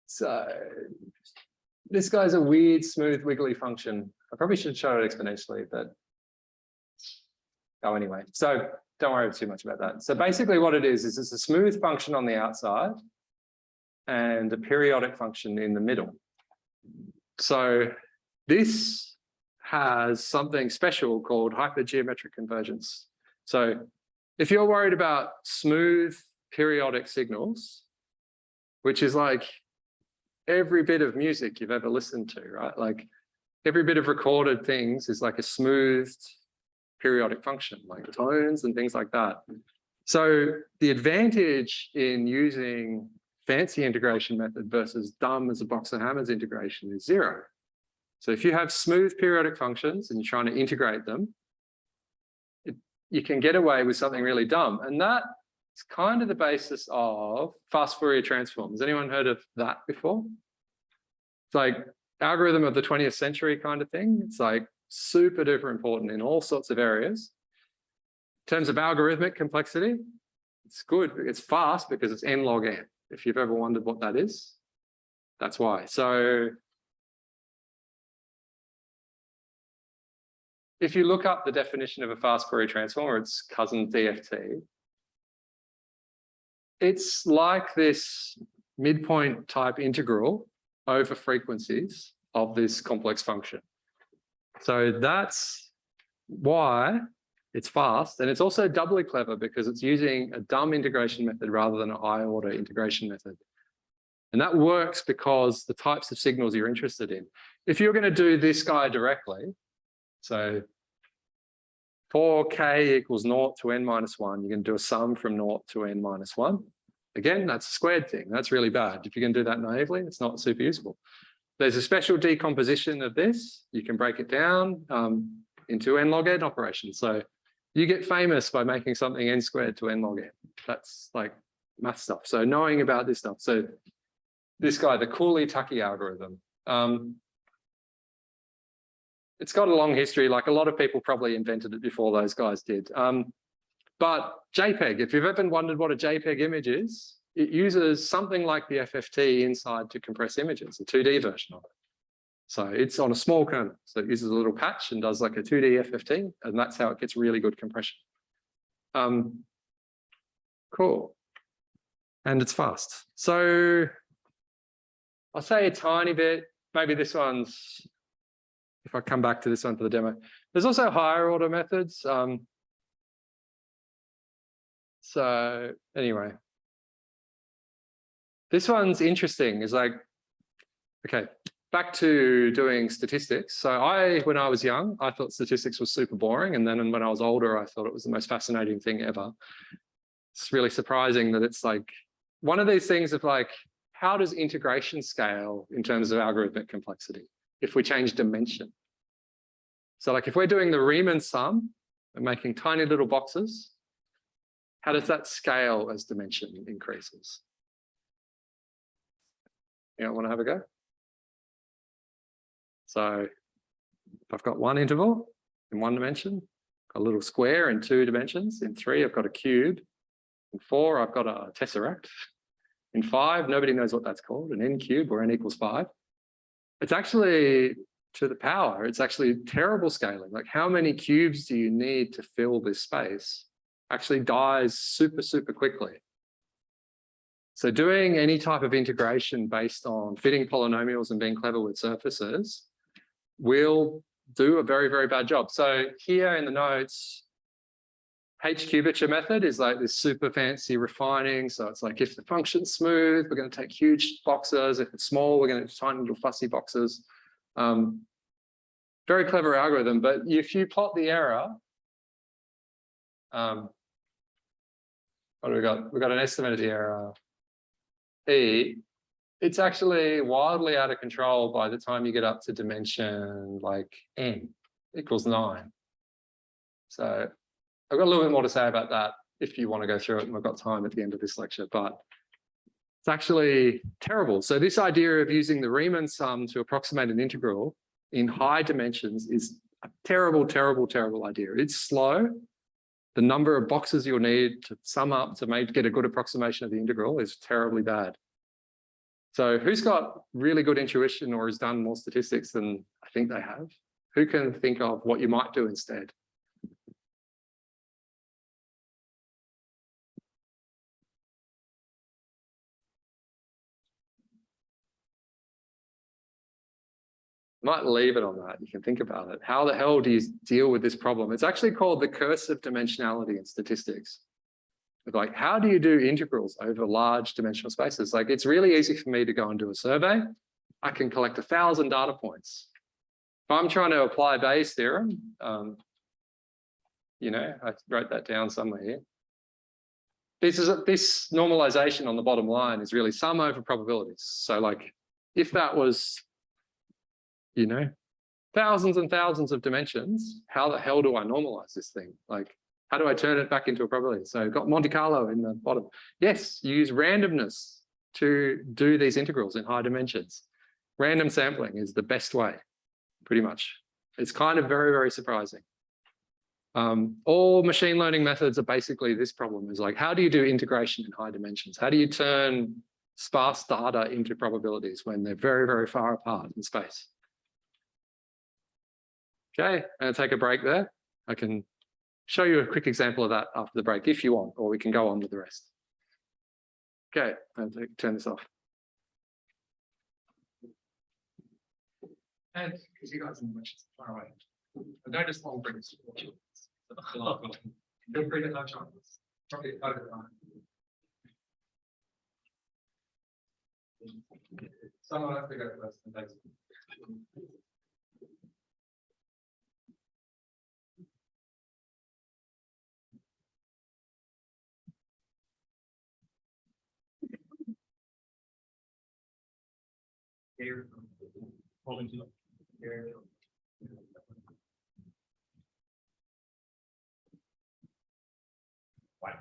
So this guy's a weird, smooth, wiggly function. I probably should show it exponentially, but oh, anyway. So don't worry too much about that. So basically what it is it's a smooth function on the outside and a periodic function in the middle. So this has something special called hypergeometric convergence. So if you're worried about smooth periodic signals, which is like every bit of music you've ever listened to, right? Like every bit of recorded things is like a smooth periodic function, like tones and things like that. So the advantage in using fancy integration method versus dumb as a box of hammers integration is 0. So if you have smooth periodic functions and you're trying to integrate them, you can get away with something really dumb. And that's kind of the basis of fast Fourier transform. Has anyone heard of that before? It's like algorithm of the 20th century kind of thing. It's like super duper important in all sorts of areas. In terms of algorithmic complexity, it's good. It's fast because it's n log n. If you've ever wondered what that is, that's why. So if you look up the definition of a fast Fourier transform, or its cousin DFT, it's like this midpoint type integral over frequencies of this complex function. So that's why it's fast. And it's also doubly clever because it's using a dumb integration method rather than a high order integration method. And that works because the types of signals you're interested in. If you're going to do this guy directly, so for k equals 0 to n minus 1, you're going to do a sum from 0 to n minus 1. Again, that's a squared thing. That's really bad. If you can do that naively, it's not super useful. There's a special decomposition of this. You can break it down into n log n operations. So you get famous by making something n squared to n log n. That's like math stuff. So knowing about this stuff. So this guy, the Cooley-Tuckey algorithm, it's got a long history. Like a lot of people probably invented it before those guys did. But JPEG, if you've ever wondered what a JPEG image is, it uses something like the FFT inside to compress images, a 2D version of it. So it's on a small kernel. So it uses a little patch and does like a 2D FFT, and that's how it gets really good compression. Cool. And it's fast. So I'll say a tiny bit, maybe this one's, if I come back to this one for the demo. There's also higher order methods. So anyway, this one's interesting. Is like, okay, back to doing statistics. So when I was young, I thought statistics was super boring. And then when I was older, I thought it was the most fascinating thing ever. It's really surprising that it's like one of these things of like, how does integration scale in terms of algorithmic complexity if we change dimension? So like if we're doing the Riemann sum and making tiny little boxes, how does that scale as dimension increases? You don't want to have a go? So if I've got one interval in one dimension, got a little square in 2 dimensions. In 3, I've got a cube. In 4, I've got a tesseract. In 5, nobody knows what that's called, an n cube or n equals 5. It's actually, to the power, it's actually terrible scaling. Like how many cubes do you need to fill this space actually dies super, super quickly. So doing any type of integration based on fitting polynomials and being clever with surfaces will do a very, very bad job. So here in the notes, H-cubature method is like this super fancy refining. So it's like if the function's smooth, we're going to take huge boxes. If it's small, we're going to tiny little fussy boxes. Very clever algorithm, but if you plot the error, what do we got? We've got an estimated error, E. It's actually wildly out of control by the time you get up to dimension like n equals 9. So I've got a little bit more to say about that if you want to go through it, and we've got time at the end of this lecture, but it's actually terrible. So this idea of using the Riemann sum to approximate an integral in high dimensions is a terrible, terrible, terrible idea. It's slow. The number of boxes you'll need to sum up to get a good approximation of the integral is terribly bad. So who's got really good intuition or has done more statistics than I think they have? Who can think of what you might do instead? Might leave it on that. You can think about it. How the hell do you deal with this problem? It's actually called the curse of dimensionality in statistics. Like, how do you do integrals over large dimensional spaces? Like, it's really easy for me to go and do a survey. I can collect 1,000 data points. If I'm trying to apply Bayes' theorem, you know, I wrote that down somewhere here. This normalization on the bottom line is really sum over probabilities. So like, if that was, you know, thousands and thousands of dimensions, how the hell do I normalize this thing? Like, how do I turn it back into a probability? So I've got Monte Carlo in the bottom. Yes, you use randomness to do these integrals in high dimensions. Random sampling is the best way, pretty much. It's kind of very, very surprising. All machine learning methods are basically this problem, is like, how do you do integration in high dimensions? How do you turn sparse data into probabilities when they're very, very far apart in space? Okay, I'm going to take a break there. I can show you a quick example of that after the break if you want, or we can go on with the rest. Okay, I'll turn this off. And because you guys are far away, I don't just long bring this. Feel free to have chocolates. Probably over time. Someone has to go first. Thanks. Here, holding to here. White.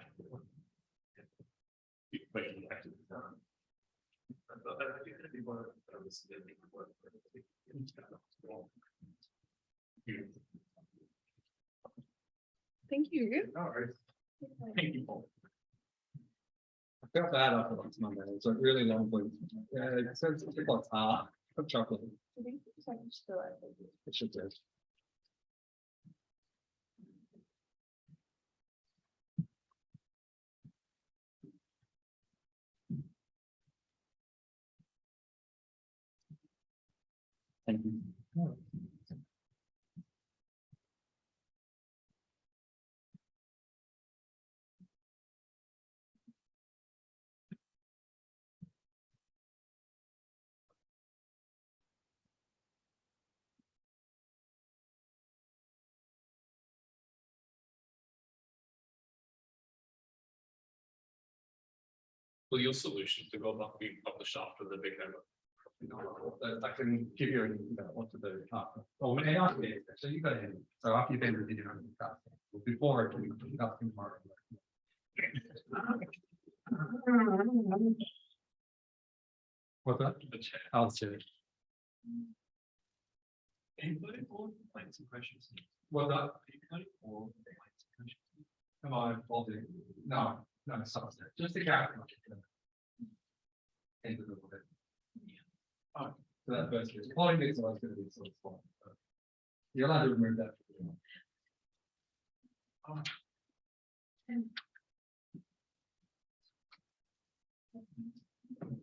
Thank you. No worries. Thank you, Paul. got that after last Monday. It's a really long week. Yeah, it's like I'm chocolate. It should do. Thank you. Will your solution to go back be published after the big number? I can give you what to do after. Oh, when I ask you, so you got in. So after you've been with video and casting, before it can be casting tomorrow. What's that? I'll say it. Anybody for playing some questions? What's that? Anybody for playing some questions? Come on, I'll do. No, it's not. Just the character. End a little bit. So that first is polling this is going to be sort of fun. You're allowed to remove that.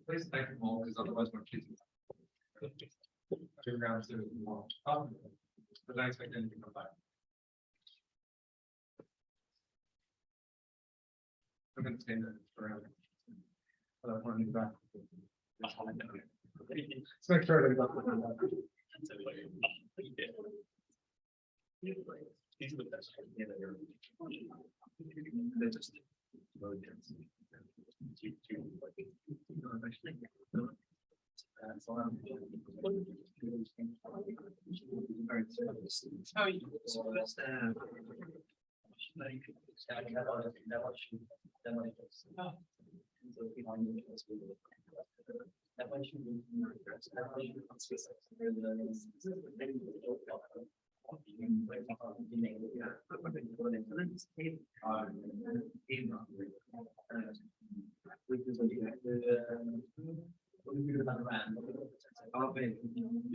Please take them all because otherwise my kids will turn around to it more. But don't expect anything to come back. I'm going to stand it around. I don't want to go back. Let's make sure they got the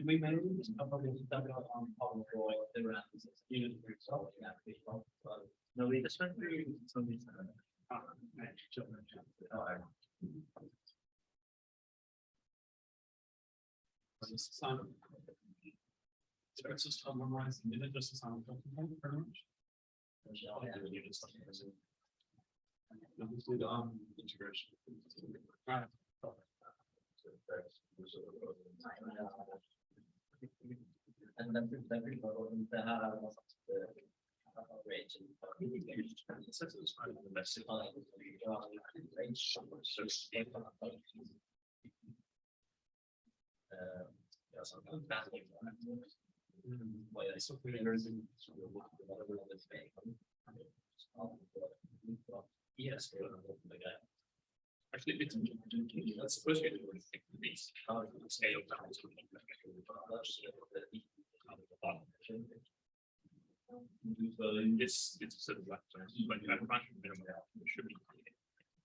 we manage this probably on the rounds? No, we just went through some of these. Sound. So it's just on memorize the minute, just sound pretty much. Let's do the integration. Right. And then the range yes, actually, it's supposed to be these scale down to so in this it's sort of like when you have a function minimum it should be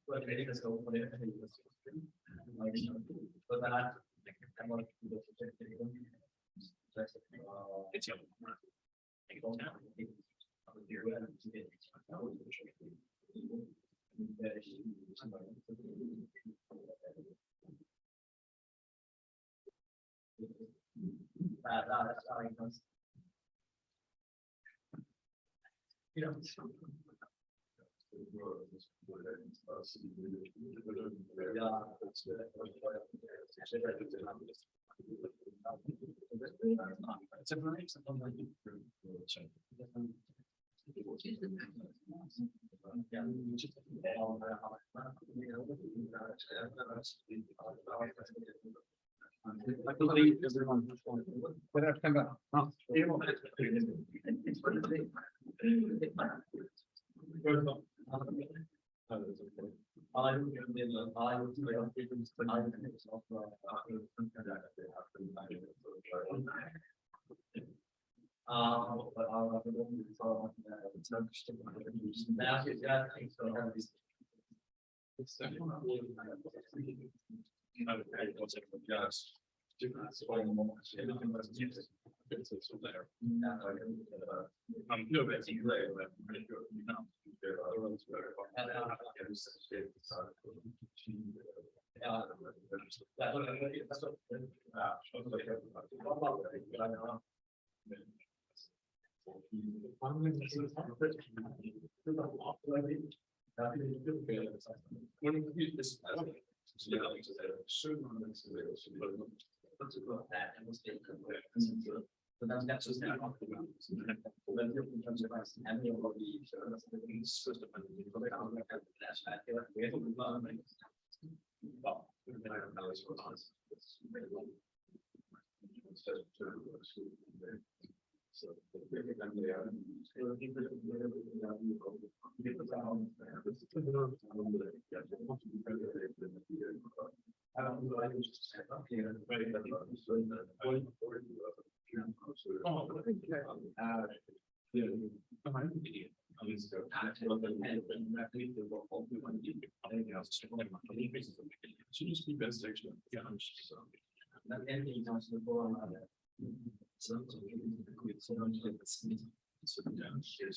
well, maybe let's go for it. So that it's your it's a very something like I believe everyone would have come back.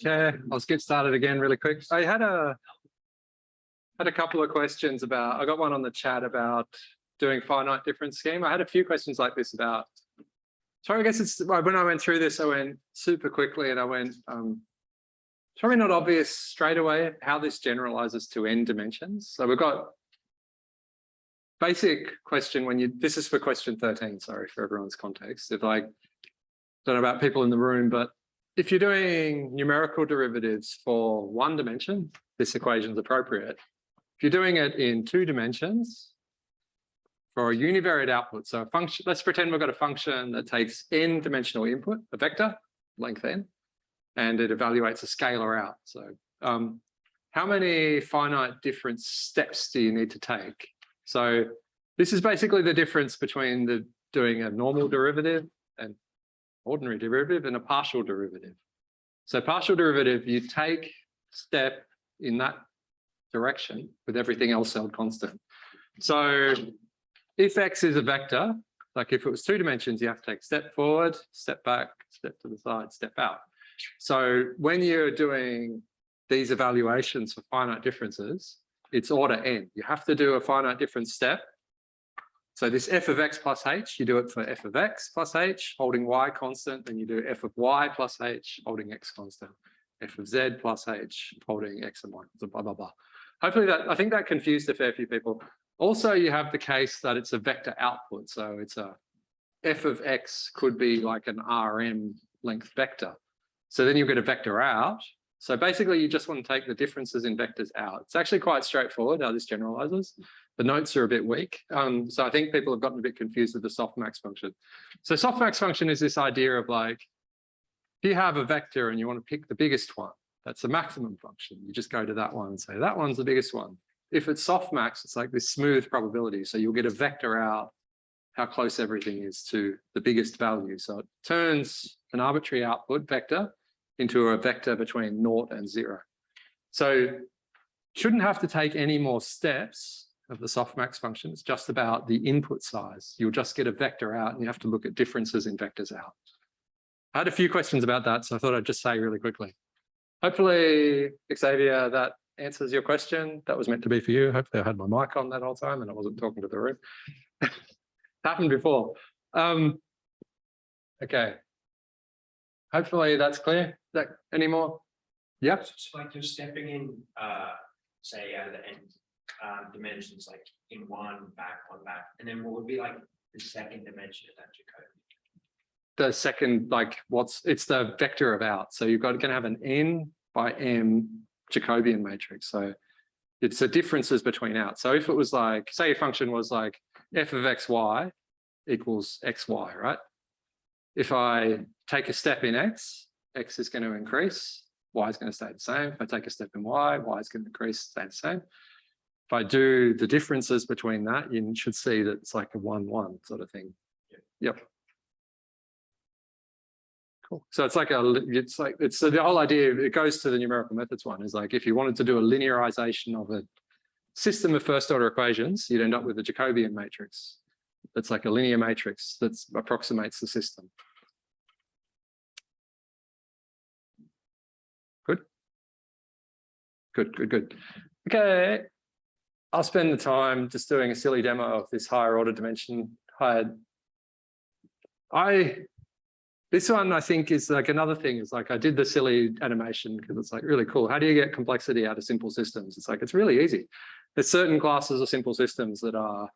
Okay, I'll get started again really quick. I had a couple of questions about, I got one on the chat about doing finite difference scheme. I had a few questions like this about, so I guess it's, when I went through this, I went super quickly and I went, it's probably not obvious straight away how this generalizes to n dimensions. So we've got basic question when you, this is for question 13, sorry for everyone's context. If I don't know about people in the room, but if you're doing numerical derivatives for one dimension, this equation is appropriate. If you're doing it in 2 dimensions for a univariate output, so a function, let's pretend we've got a function that takes n dimensional input, a vector, length n, and it evaluates a scalar out. So how many finite difference steps do you need to take? So this is basically the difference between doing a normal derivative and ordinary derivative and a partial derivative. So partial derivative, you take step in that direction with everything else held constant. So if x is a vector, like if it was 2 dimensions, you have to take step forward, step back, step to the side, step out. So when you're doing these evaluations for finite differences, it's order n. You have to do a finite difference step. So this f of x plus h, you do it for f of x plus h, holding y constant, then you do f of y plus h, holding x constant, f of z plus h, holding x and y, so blah, blah, blah. Hopefully that, I think that confused a fair few people. Also, you have the case that it's a vector output. So it's a f of x could be like an Rm length vector. So then you'll get a vector out. So basically you just want to take the differences in vectors out. It's actually quite straightforward how this generalizes. The notes are a bit weak. So I think people have gotten a bit confused with the softmax function. So softmax function is this idea of like, if you have a vector and you want to pick the biggest one, that's the maximum function. You just go to that one and say, that one's the biggest one. If it's softmax, it's like this smooth probability. So you'll get a vector out how close everything is to the biggest value. So it turns an arbitrary output vector into a vector between 0 and 0. So shouldn't have to take any more steps of the softmax function. It's just about the input size. You'll just get a vector out and you have to look at differences in vectors out. I had a few questions about that, so I thought I'd just say really quickly. Hopefully, Xavier, that answers your question. That was meant to be for you. Hopefully I had my mic on that whole time and I wasn't talking to the room. Happened before. Okay. Hopefully that's clear. Any more? Yep. It's like you're stepping in, say, out of the end dimensions, like in one back, and then what would be like the second dimension of that Jacobian? The second, like it's the vector of out. So you're going to have an n by m Jacobian matrix. So it's the differences between out. So if it was like, say your function was like f of xy equals xy, right? If I take a step in x, x is going to increase, y is going to stay the same. If I take a step in y, y is going to increase, stay the same. If I do the differences between that, you should see that it's like a 1-1 sort of thing. Yep. Cool. So it's like the whole idea, it goes to the numerical methods one, is like if you wanted to do a linearization of system of first order equations, you'd end up with a Jacobian matrix. That's like a linear matrix that approximates the system. Good? Good, good, good. Okay, I'll spend the time just doing a silly demo of this higher order dimension. This one I think is like another thing. Is like I did the silly animation because it's like really cool. How do you get complexity out of simple systems? It's like it's really easy. There's certain classes of simple systems that are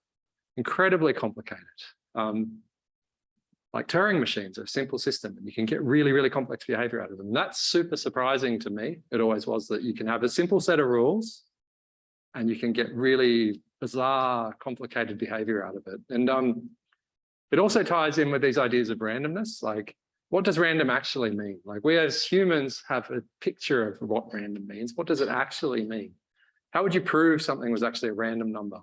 incredibly complicated. Like Turing machines are a simple system and you can get really, really complex behavior out of them. That's super surprising to me. It always was that you can have a simple set of rules and you can get really bizarre, complicated behavior out of it. And it also ties in with these ideas of randomness. Like, what does random actually mean? Like, we as humans have a picture of what random means. What does it actually mean? How would you prove something was actually a random number?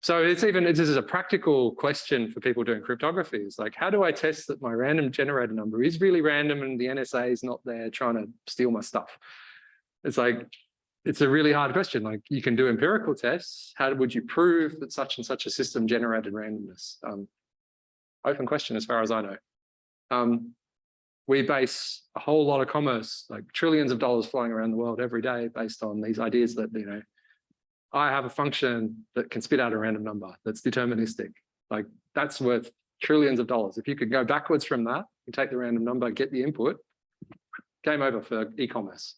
So this is a practical question for people doing cryptography. It's like, how do I test that my random generator number is really random and the NSA is not there trying to steal my stuff? It's like, it's a really hard question. Like, you can do empirical tests. How would you prove that such and such a system generated randomness? Open question as far as I know. We base a whole lot of commerce, like trillions of dollars flying around the world every day based on these ideas that, you know, I have a function that can spit out a random number that's deterministic. Like, that's worth trillions of dollars. If you could go backwards from that, you take the random number, get the input, game over for e-commerce.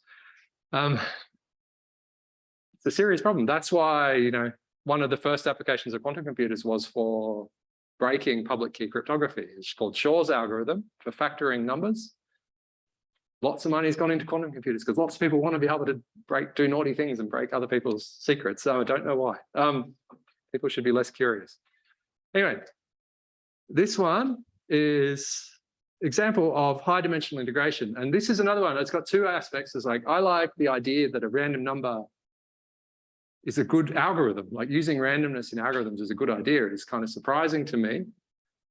It's a serious problem. That's why, you know, one of the first applications of quantum computers was for breaking public key cryptography. It's called Shor's algorithm for factoring numbers. Lots of money has gone into quantum computers because lots of people want to be able to do naughty things and break other people's secrets. So I don't know why. People should be less curious. Anyway, this one is example of high dimensional integration. And this is another one. It's got two aspects. It's like, I like the idea that a random number is a good algorithm. Like, using randomness in algorithms is a good idea. It is kind of surprising to me.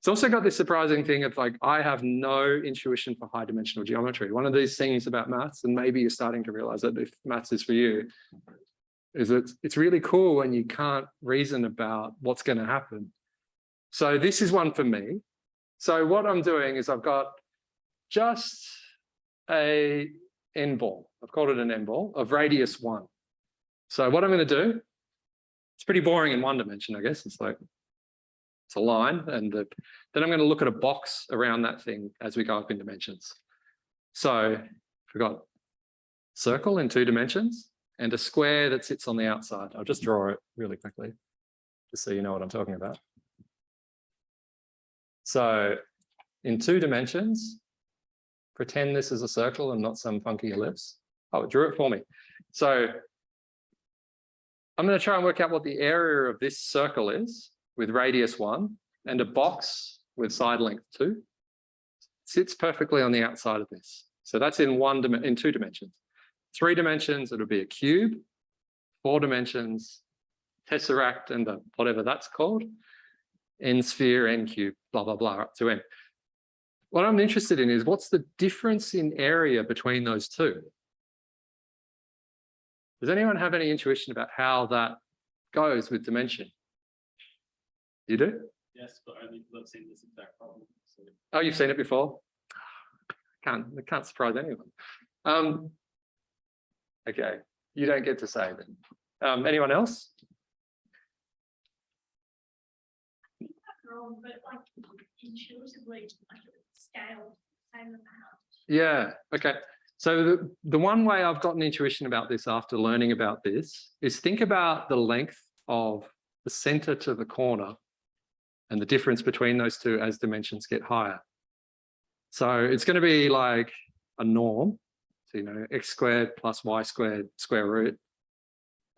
It's also got this surprising thing of like, I have no intuition for high dimensional geometry. One of these things about maths, and maybe you're starting to realize that if maths is for you, is that it's really cool when you can't reason about what's going to happen. So this is one for me. So what I'm doing is I've got just a n ball. I've called it an n ball of radius 1. So what I'm going to do, it's pretty boring in one dimension, I guess. It's like, it's a line, and then I'm going to look at a box around that thing as we go up in dimensions. So we've got circle in 2 dimensions and a square that sits on the outside. I'll just draw it really quickly, just so you know what I'm talking about. So in 2 dimensions, pretend this is a circle and not some funky ellipse. Oh, it drew it for me. So I'm going to try and work out what the area of this circle is with radius 1 and a box with side length 2. It sits perfectly on the outside of this. So that's in 2 dimensions. 3 dimensions, it'll be a cube. 4 dimensions, tesseract, and whatever that's called. N sphere, n cube, blah, blah, blah, up to n. What I'm interested in is what's the difference in area between those two? Does anyone have any intuition about how that goes with dimension? You do? Yes, but only because I've seen this exact problem. So. Oh, you've seen it before? It can't surprise anyone. Okay, you don't get to say then. Anyone else? Wrong, but like intuitively, like scale same amount. Yeah, okay. So the one way I've gotten intuition about this after learning about this is think about the length of the center to the corner and the difference between those two as dimensions get higher. So it's going to be like a norm. So, you know, x squared plus y squared square root.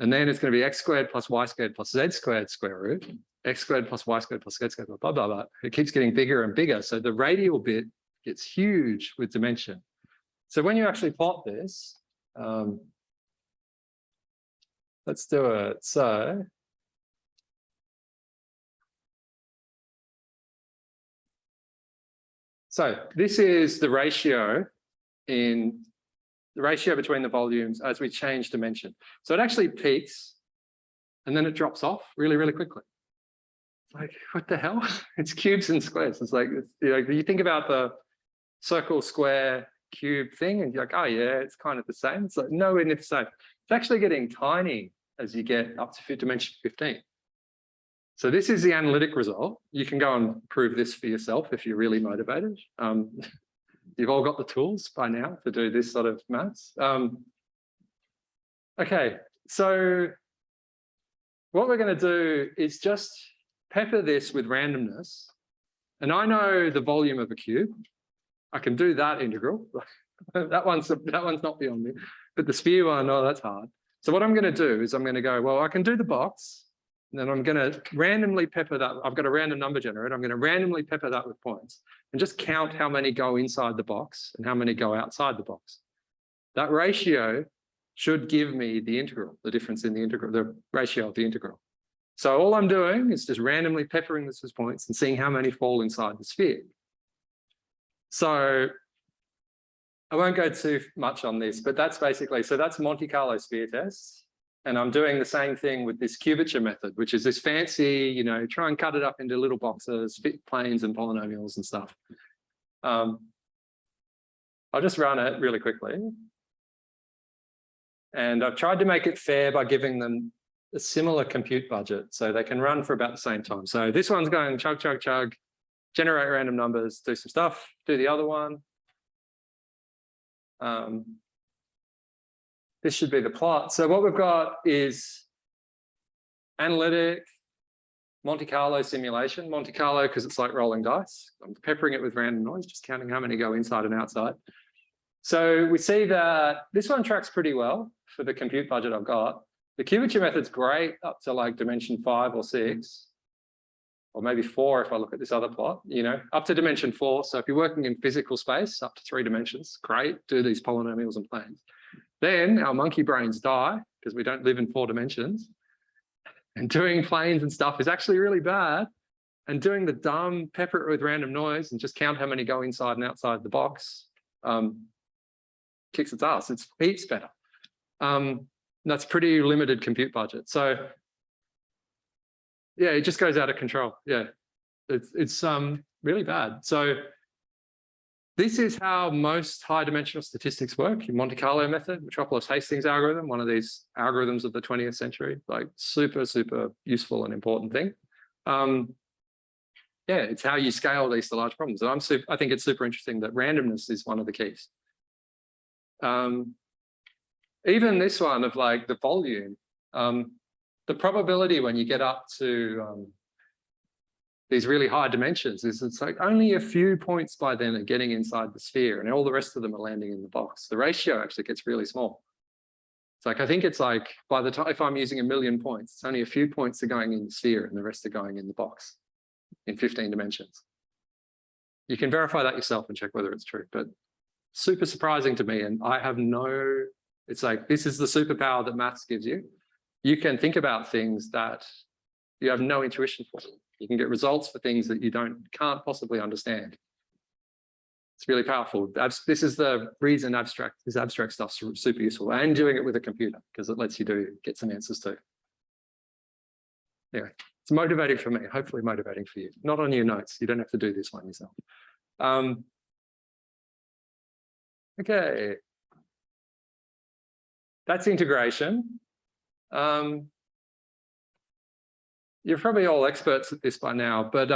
And then it's going to be x squared plus y squared plus z squared square root. X squared plus y squared plus z squared, blah, blah, blah. It keeps getting bigger and bigger. So the radial bit gets huge with dimension. So when you actually plot this, let's do it. So this is the ratio in the ratio between the volumes as we change dimension. So it actually peaks and then it drops off really, really quickly. Like, what the hell? It's cubes and squares. It's like, you know, you think about the circle, square, cube thing, and you're like, oh yeah, it's kind of the same. It's like nowhere near the same. It's actually getting tiny as you get up to dimension 15. So this is the analytic result. You can go and prove this for yourself if you're really motivated. You've all got the tools by now to do this sort of maths. Okay, so what we're going to do is just pepper this with randomness. And I know the volume of a cube. I can do that integral. that one's not beyond me. But the sphere one, oh, that's hard. So what I'm going to do is I'm going to go, well, I can do the box. And then I'm going to randomly pepper that. I've got a random number generator. I'm going to randomly pepper that with points and just count how many go inside the box and how many go outside the box. That ratio should give me the integral, the difference in the integral, the ratio of the integral. So all I'm doing is just randomly peppering this with points and seeing how many fall inside the sphere. So I won't go too much on this, but that's basically, so that's Monte Carlo sphere tests. And I'm doing the same thing with this cubature method, which is this fancy, you know, try and cut it up into little boxes, fit planes and polynomials and stuff. I'll just run it really quickly. And I've tried to make it fair by giving them a similar compute budget so they can run for about the same time. So this one's going chug, chug, chug, generate random numbers, do some stuff, do the other one. This should be the plot. So what we've got is analytic, Monte Carlo simulation. Monte Carlo, because it's like rolling dice. I'm peppering it with random noise, just counting how many go inside and outside. So we see that this one tracks pretty well for the compute budget I've got. The cubature method's great up to like dimension 5 or 6, or maybe 4 if I look at this other plot, you know, up to dimension 4. So if you're working in physical space, up to 3 dimensions, great, do these polynomials and planes. Then our monkey brains die because we don't live in 4 dimensions. And doing planes and stuff is actually really bad. And doing the dumb pepper it with random noise and just count how many go inside and outside the box kicks its ass. It's heaps better. That's pretty limited compute budget. So yeah, it just goes out of control. Yeah, it's really bad. So this is how most high dimensional statistics work in Monte Carlo method, Metropolis-Hastings algorithm, one of these algorithms of the 20th century, like super, super useful and important thing. Yeah, it's how you scale these to large problems. And I think it's super interesting that randomness is one of the keys. Even this one of like the volume, the probability when you get up to these really high dimensions is it's like only a few points by then are getting inside the sphere and all the rest of them are landing in the box. The ratio actually gets really small. It's like, I think it's like by the time, if I'm using 1,000,000 points, it's only a few points are going in the sphere and the rest are going in the box in 15 dimensions. You can verify that yourself and check whether it's true, but super surprising to me. And I have no, it's like, this is the superpower that maths gives you. You can think about things that you have no intuition for. You can get results for things that you can't possibly understand. It's really powerful. This is the reason abstract stuff's super useful, and doing it with a computer because it lets you get some answers too. Anyway, it's motivating for me, hopefully motivating for you. Not on your notes. You don't have to do this one yourself. Okay. That's integration. You're probably all experts at this by now, but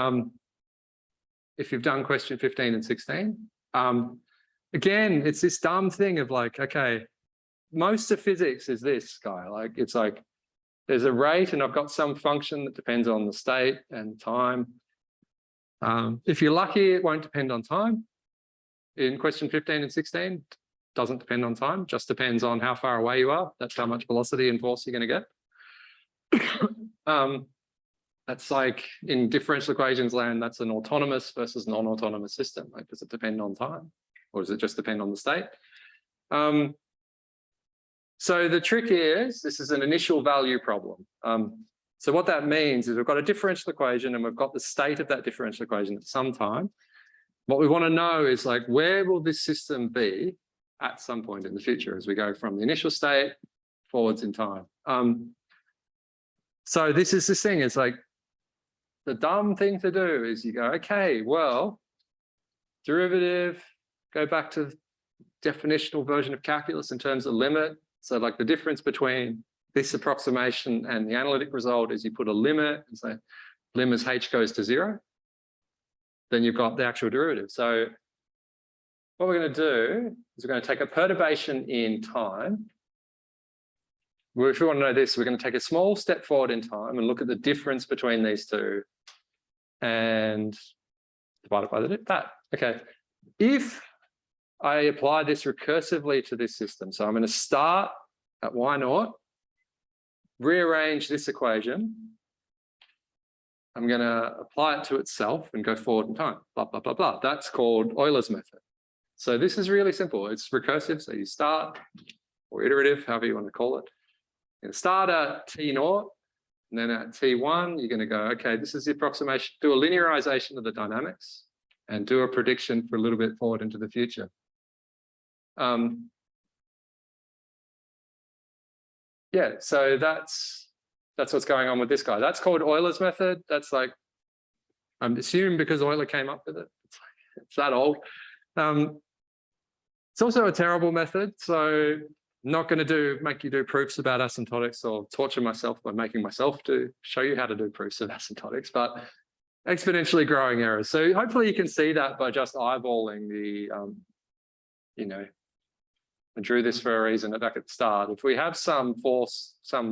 if you've done question 15 and 16, again, it's this dumb thing of like, okay, most of physics is this guy, like, it's like, there's a rate and I've got some function that depends on the state and time. If you're lucky, it won't depend on time. In question 15 and 16, doesn't depend on time, just depends on how far away you are. That's how much velocity and force you're going to get. That's like in differential equations land, that's an autonomous versus non-autonomous system. Like, does it depend on time or does it just depend on the state? So the trick is, this is an initial value problem. So what that means is we've got a differential equation and we've got the state of that differential equation at some time. What we want to know is like, where will this system be at some point in the future as we go from the initial state forwards in time. So this is this thing, it's like the dumb thing to do is you go, okay, well, derivative, go back to the definitional version of calculus in terms of limit. So like the difference between this approximation and the analytic result is you put a limit and say lim as h goes to 0. Then you've got the actual derivative. So what we're going to do is we're going to take a perturbation in time. Well, if you want to know this, we're going to take a small step forward in time and look at the difference between these two and divide it by that. Okay. If I apply this recursively to this system, so I'm going to start at y0, rearrange this equation. I'm going to apply it to itself and go forward in time, blah, blah, blah, blah. That's called Euler's method. So this is really simple. It's recursive. So you start, or iterative, however you want to call it. You start at t0, and then at t1, you're going to go, okay, this is the approximation, do a linearization of the dynamics and do a prediction for a little bit forward into the future. Yeah, so that's what's going on with this guy. That's called Euler's method. That's like, I'm assuming because Euler came up with it. It's that old. It's also a terrible method. So not going to make you do proofs about asymptotics or torture myself by making myself show you how to do proofs of asymptotics, but exponentially growing errors. So hopefully you can see that by just eyeballing the, you know, I drew this for a reason back at the start. If we have some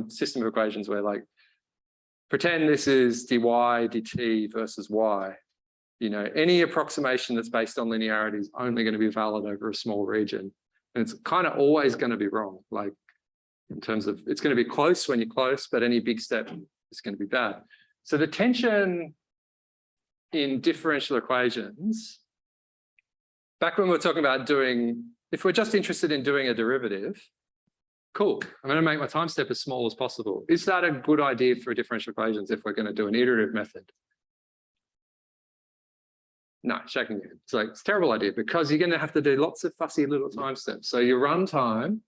system of equations where like, pretend this is dy dt versus y, you know, any approximation that's based on linearity is only going to be valid over a small region. And it's kind of always going to be wrong, like in terms of, it's going to be close when you're close, but any big step is going to be bad. So the tension in differential equations, back when we were talking about doing, if we're just interested in doing a derivative, cool, I'm going to make my time step as small as possible. Is that a good idea for differential equations if we're going to do an iterative method? No, shaking your head. It's like, it's a terrible idea because you're going to have to do lots of fussy little time steps. So your runtime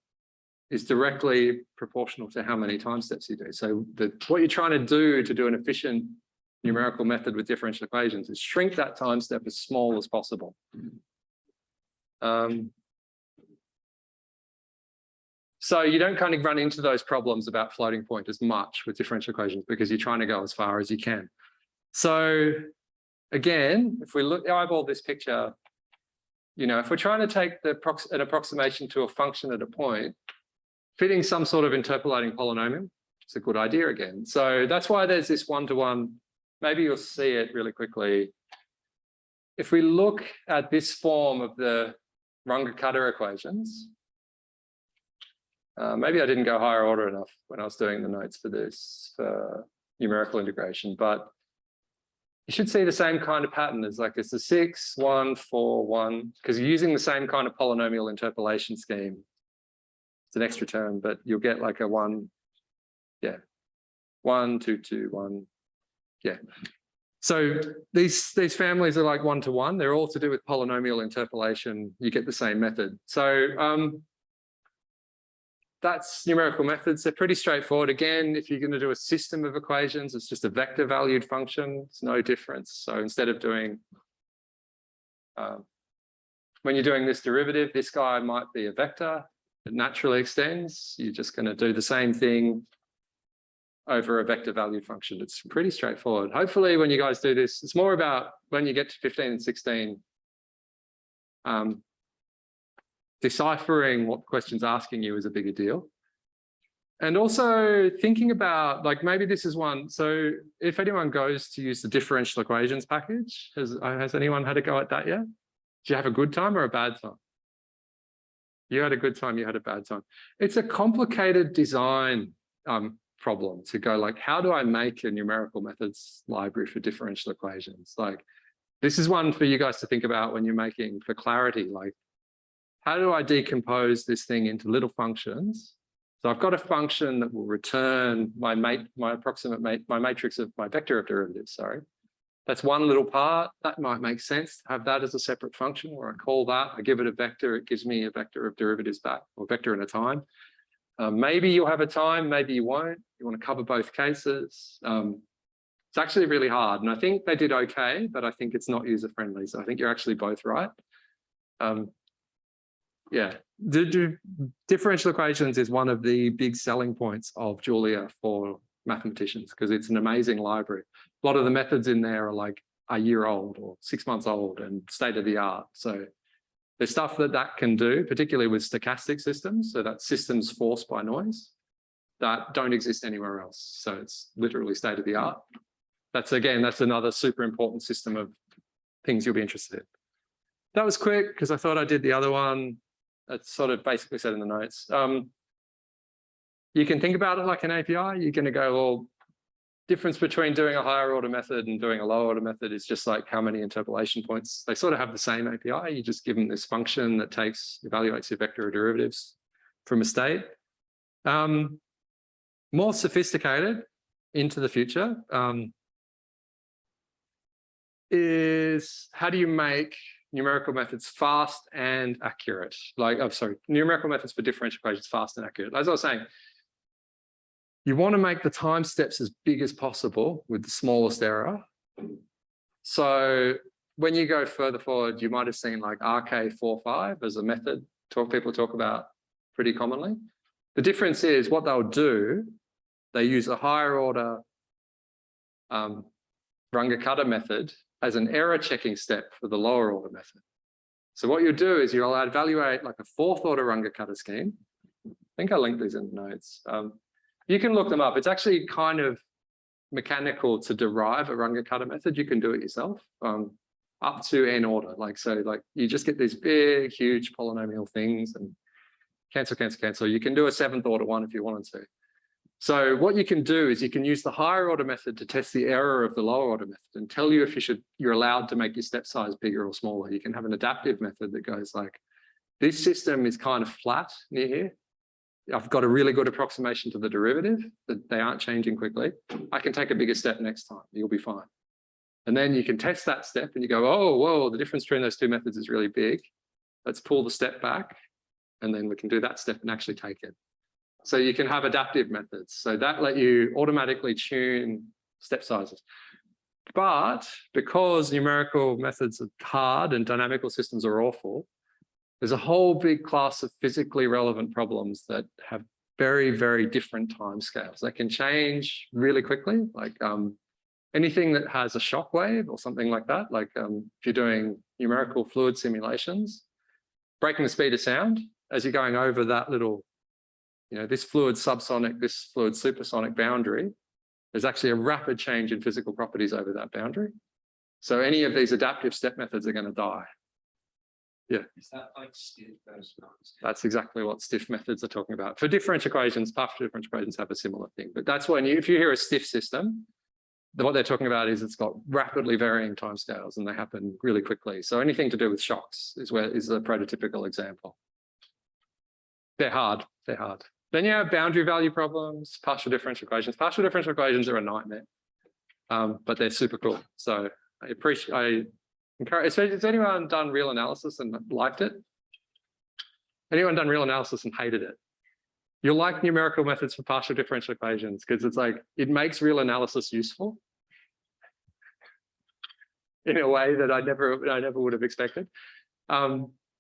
is directly proportional to how many time steps you do. So what you're trying to do an efficient numerical method with differential equations is shrink that time step as small as possible. So you don't kind of run into those problems about floating point as much with differential equations because you're trying to go as far as you can. So again, if we eyeball this picture, you know, if we're trying to take an approximation to a function at a point, fitting some sort of interpolating polynomial, it's a good idea again. So that's why there's this one-to-one. Maybe you'll see it really quickly. If we look at this form of the Runge-Kutta equations, maybe I didn't go higher order enough when I was doing the notes for this numerical integration, but you should see the same kind of pattern as like it's a 6, 1, 4, 1, because you're using the same kind of polynomial interpolation scheme. It's an extra term, but you'll get like a 1, yeah, 1, 2, 2, 1, yeah. So these families are like one-to-one. They're all to do with polynomial interpolation. You get the same method. So that's numerical methods. They're pretty straightforward. Again, if you're going to do a system of equations, it's just a vector valued function. It's no difference. So instead of doing, when you're doing this derivative, this guy might be a vector. It naturally extends. You're just going to do the same thing over a vector valued function. It's pretty straightforward. Hopefully when you guys do this, it's more about when you get to 15 and 16, deciphering what the question's asking you is a bigger deal. And also thinking about, like, maybe this is one. So if anyone goes to use the differential equations package, has anyone had a go at that yet? Did you have a good time or a bad time? You had a good time, you had a bad time. It's a complicated design problem to go like, how do I make a numerical methods library for differential equations? Like, this is one for you guys to think about when you're making, for clarity, like, how do I decompose this thing into little functions? So I've got a function that will return my matrix of my vector of derivatives, sorry. That's one little part. That might make sense to have that as a separate function, where I call that, I give it a vector, it gives me a vector of derivatives back, or vector and a time. Maybe you'll have a time, maybe you won't. You want to cover both cases. It's actually really hard, and I think they did okay, but I think it's not user-friendly, so I think you're actually both right. Yeah, the differential equations is one of the big selling points of Julia for mathematicians, because it's an amazing library. A lot of the methods in there are like a year old or 6 months old and state of the art. So there's stuff that can do, particularly with stochastic systems. So that's systems forced by noise that don't exist anywhere else. So it's literally state of the art. That's another super important system of things you'll be interested in. That was quick because I thought I did the other one. It's sort of basically said in the notes. You can think about it like an API. You're going to go, well, difference between doing a higher order method and doing a lower order method is just like how many interpolation points. They sort of have the same API. You just give them this function that evaluates your vector of derivatives from a state. More sophisticated into the future is how do you make numerical methods fast and accurate? Numerical methods for differential equations fast and accurate. As I was saying, you want to make the time steps as big as possible with the smallest error. So when you go further forward, you might have seen like RK45 as a method people talk about pretty commonly. The difference is what they'll do, they use a higher order Runge-Kutta method as an error checking step for the lower order method. So what you'll do is you'll evaluate like a fourth order Runge-Kutta scheme. I think I linked these in the notes. You can look them up. It's actually kind of mechanical to derive a Runge-Kutta method. You can do it yourself up to n order. You just get these big, huge polynomial things and cancel, cancel, cancel. You can do a seventh order one if you wanted to. So what you can do is you can use the higher order method to test the error of the lower order method and tell you if you're allowed to make your step size bigger or smaller. You can have an adaptive method that goes like, this system is kind of flat near here. I've got a really good approximation to the derivative that they aren't changing quickly. I can take a bigger step next time. You'll be fine. And then you can test that step and you go, oh, whoa, the difference between those two methods is really big. Let's pull the step back. And then we can do that step and actually take it. So you can have adaptive methods. So that let you automatically tune step sizes. But because numerical methods are hard and dynamical systems are awful, there's a whole big class of physically relevant problems that have very, very different timescales. They can change really quickly, like anything that has a shock wave or something like that, like if you're doing numerical fluid simulations, breaking the speed of sound as you're going over that little, this fluid subsonic, this fluid supersonic boundary, there's actually a rapid change in physical properties over that boundary. So any of these adaptive step methods are going to die. Yeah. Is that like stiff? That's exactly what stiff methods are talking about. For differential equations, partial differential equations have a similar thing. But that's when if you hear a stiff system, what they're talking about is it's got rapidly varying timescales and they happen really quickly. So anything to do with shocks is a prototypical example. They're hard. They're hard. Then you have boundary value problems, partial differential equations. Partial differential equations are a nightmare, but they're super cool. So I encourage, especially, has anyone done real analysis and liked it? Anyone done real analysis and hated it? You'll like numerical methods for partial differential equations because it's like, it makes real analysis useful in a way that I never would have expected.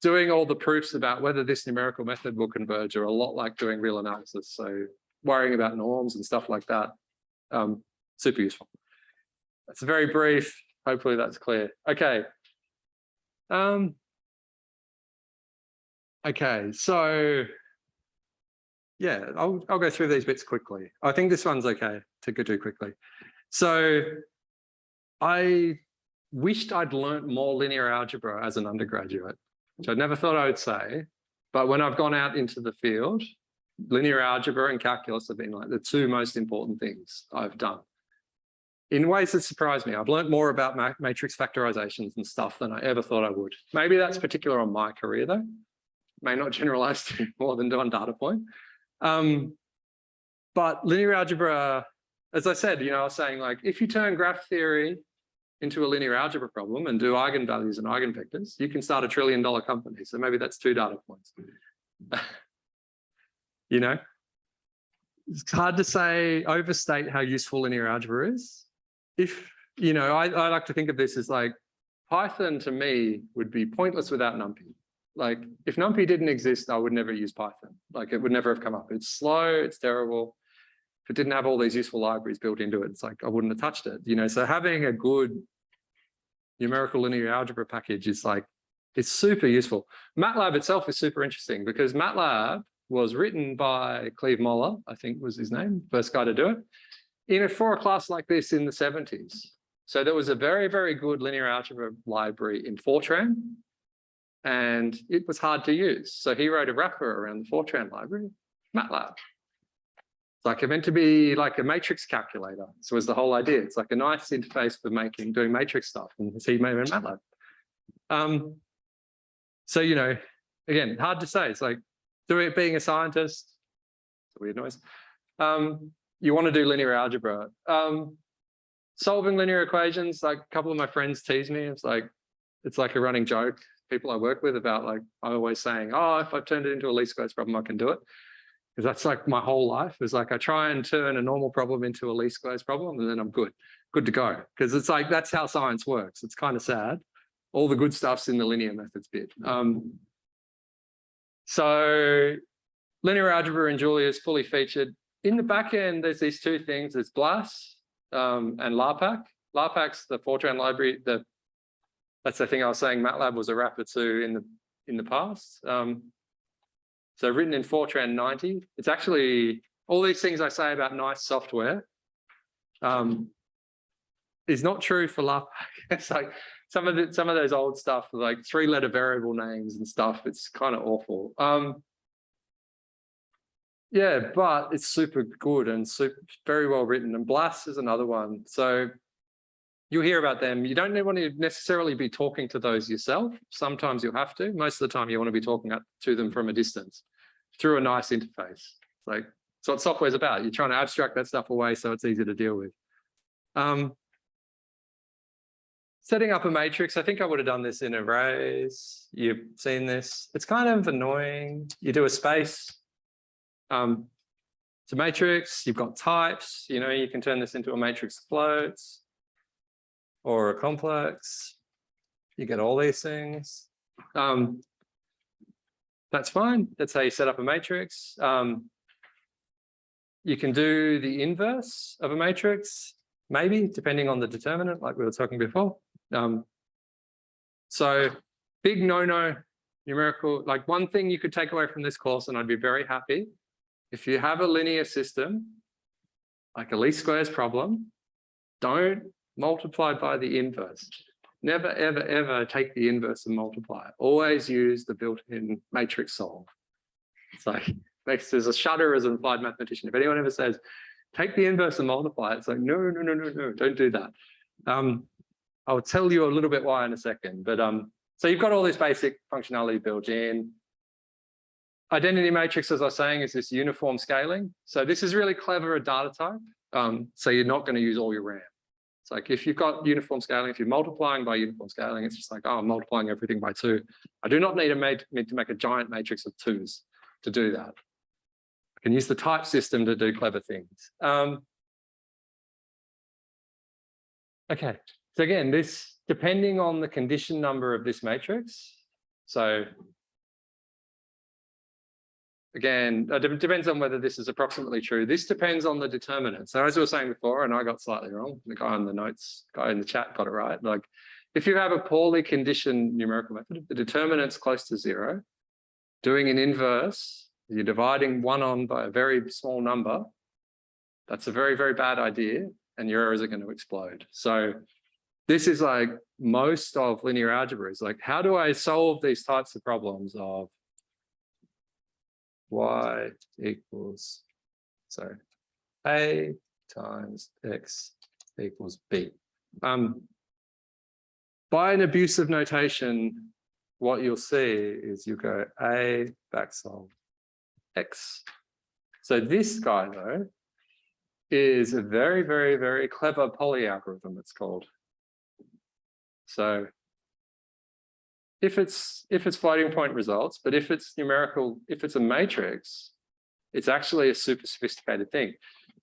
Doing all the proofs about whether this numerical method will converge are a lot like doing real analysis. So worrying about norms and stuff like that, super useful. That's very brief. Hopefully that's clear. Okay. Okay, so yeah, I'll go through these bits quickly. I think this one's okay to go do quickly. So I wished I'd learned more linear algebra as an undergraduate, which I never thought I would say. But when I've gone out into the field, linear algebra and calculus have been like the two most important things I've done. In ways that surprised me. I've learned more about matrix factorizations and stuff than I ever thought I would. Maybe that's particular on my career though. May not generalize to more than one data point. But linear algebra, as I said, I was saying like, if you turn graph theory into a linear algebra problem and do eigenvalues and eigenvectors, you can start $1 trillion company. So maybe that's 2 data points. You know, it's hard to say, overstate how useful linear algebra is. If, you know, I like to think of this as like, Python to me would be pointless without NumPy. Like if NumPy didn't exist, I would never use Python. Like it would never have come up. It's slow, it's terrible. If it didn't have all these useful libraries built into it, it's like I wouldn't have touched it. You know, so having a good numerical linear algebra package is like, it's super useful. Matlab itself is super interesting because Matlab was written by Cleve Moller, I think was his name, first guy to do it, for a class like this in the 70s. So there was a very, very good linear algebra library in Fortran, and it was hard to use. So he wrote a wrapper around the Fortran library, Matlab. It's like it meant to be like a matrix calculator. So was the whole idea. It's like a nice interface for doing matrix stuff, and he made it in Matlab. So, you know, again, hard to say. It's like being a scientist, it's a weird noise. You want to do linear algebra. Solving linear equations, like a couple of my friends tease me. It's like a running joke. People I work with about like, I'm always saying, oh, if I've turned it into a least squares problem, I can do it. Because that's like my whole life is like, I try and turn a normal problem into a least squares problem and then I'm good to go. Because it's like, that's how science works. It's kind of sad. All the good stuff's in the linear methods bit. So linear algebra in Julia is fully featured. In the back end, there's these two things. There's BLAS and LARPAC. LARPAC's the Fortran library. That's the thing I was saying. Matlab was a wrapper too in the past. So written in Fortran 90. It's actually all these things I say about nice software is not true for LARPAC. It's like some of those old stuff, like 3-letter variable names and stuff. It's kind of awful. Yeah, but it's super good and very well written. And BLAS is another one. So you'll hear about them. You don't want to necessarily be talking to those yourself. Sometimes you'll have to. Most of the time you want to be talking to them from a distance through a nice interface. Like, that's what software's about. You're trying to abstract that stuff away so it's easy to deal with. Setting up a matrix, I think I would have done this in arrays. You've seen this. It's kind of annoying. You do a space. It's a matrix. You've got types. You know, you can turn this into a matrix floats or a complex. You get all these things. That's fine. That's how you set up a matrix. You can do the inverse of a matrix, maybe, depending on the determinant, like we were talking before. So big no-no numerical, like one thing you could take away from this course, and I'd be very happy, if you have a linear system, like a least squares problem, don't multiply by the inverse. Never, ever, ever take the inverse and multiply it. Always use the built-in matrix solve. It's like, there's a shudder as an applied mathematician. If anyone ever says, take the inverse and multiply it, it's like, no, don't do that. I'll tell you a little bit why in a second. But so you've got all this basic functionality built in. Identity matrix, as I was saying, is this uniform scaling. So this is really clever a data type. So you're not going to use all your RAM. It's like if you've got uniform scaling, if you're multiplying by uniform scaling, it's just like, oh, I'm multiplying everything by 2. I do not need to make a giant matrix of 2s to do that. I can use the type system to do clever things. Okay, so again, this, depending on the condition number of this matrix, so again, it depends on whether this is approximately true. This depends on the determinant. So as we were saying before, and I got slightly wrong, the guy in the notes, guy in the chat got it right. Like if you have a poorly conditioned numerical method, the determinant's close to 0, doing an inverse, you're dividing 1 on by a very small number. That's a very, very bad idea, and your errors are going to explode. So this is like most of linear algebra is like, how do I solve these types of problems of y equals, so a times x equals b. By an abusive notation, what you'll see is you go a backsolve x. So this guy though is a very, very, very clever poly algorithm, it's called. So if it's floating point results, but if it's numerical, if it's a matrix, it's actually a super sophisticated thing.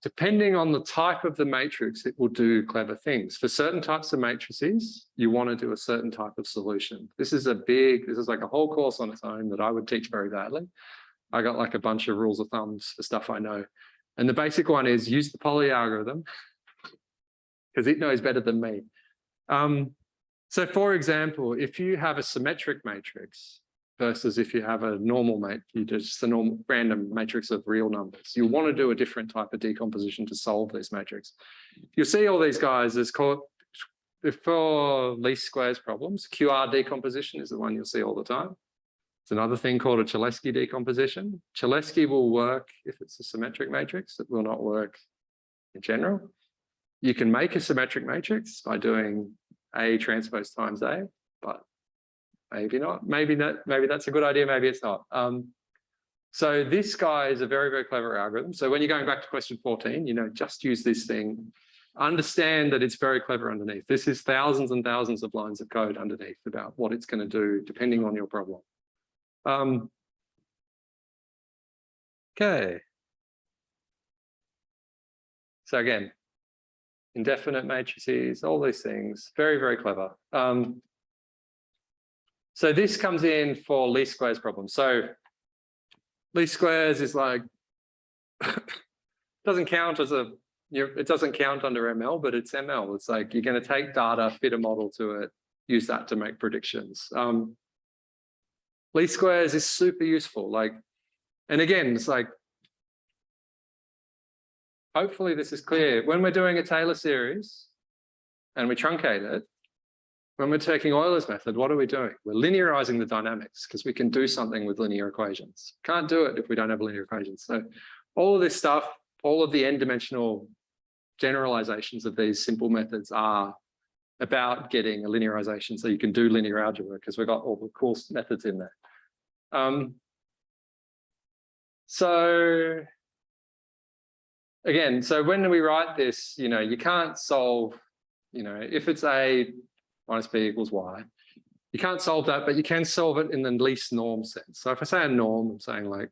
Depending on the type of the matrix, it will do clever things. For certain types of matrices, you want to do a certain type of solution. This is like a whole course on its own that I would teach very badly. I got like a bunch of rules of thumbs for stuff I know. And the basic one is use the poly algorithm because it knows better than me. So for example, if you have a symmetric matrix versus if you have a normal just a normal random matrix of real numbers, you want to do a different type of decomposition to solve this matrix. You'll see all these guys is called, for least squares problems, QR decomposition is the one you'll see all the time. It's another thing called a Chaleski decomposition. Chaleski will work if it's a symmetric matrix. It will not work in general. You can make a symmetric matrix by doing A transpose times A, but maybe not. Maybe that's a good idea. Maybe it's not. So this guy is a very, very clever algorithm. So when you're going back to question 14, just use this thing. Understand that it's very clever underneath. This is thousands and thousands of lines of code underneath about what it's going to do depending on your problem. Okay. So again, indefinite matrices, all these things, very, very clever. So this comes in for least squares problems. So least squares is like, doesn't count as it doesn't count under ML, but it's ML. It's like you're going to take data, fit a model to it, use that to make predictions. Least squares is super useful. And again, it's like, hopefully this is clear. When we're doing a Taylor series and we truncate it, when we're taking Euler's method, what are we doing? We're linearizing the dynamics because we can do something with linear equations. Can't do it if we don't have linear equations. So all of this stuff, all of the n-dimensional generalizations of these simple methods are about getting a linearization so you can do linear algebra because we've got all the cool methods in there. So again, so when we write this, you can't solve, if it's A minus B equals Y, you can't solve that, but you can solve it in the least norm sense. So if I say a norm, I'm saying like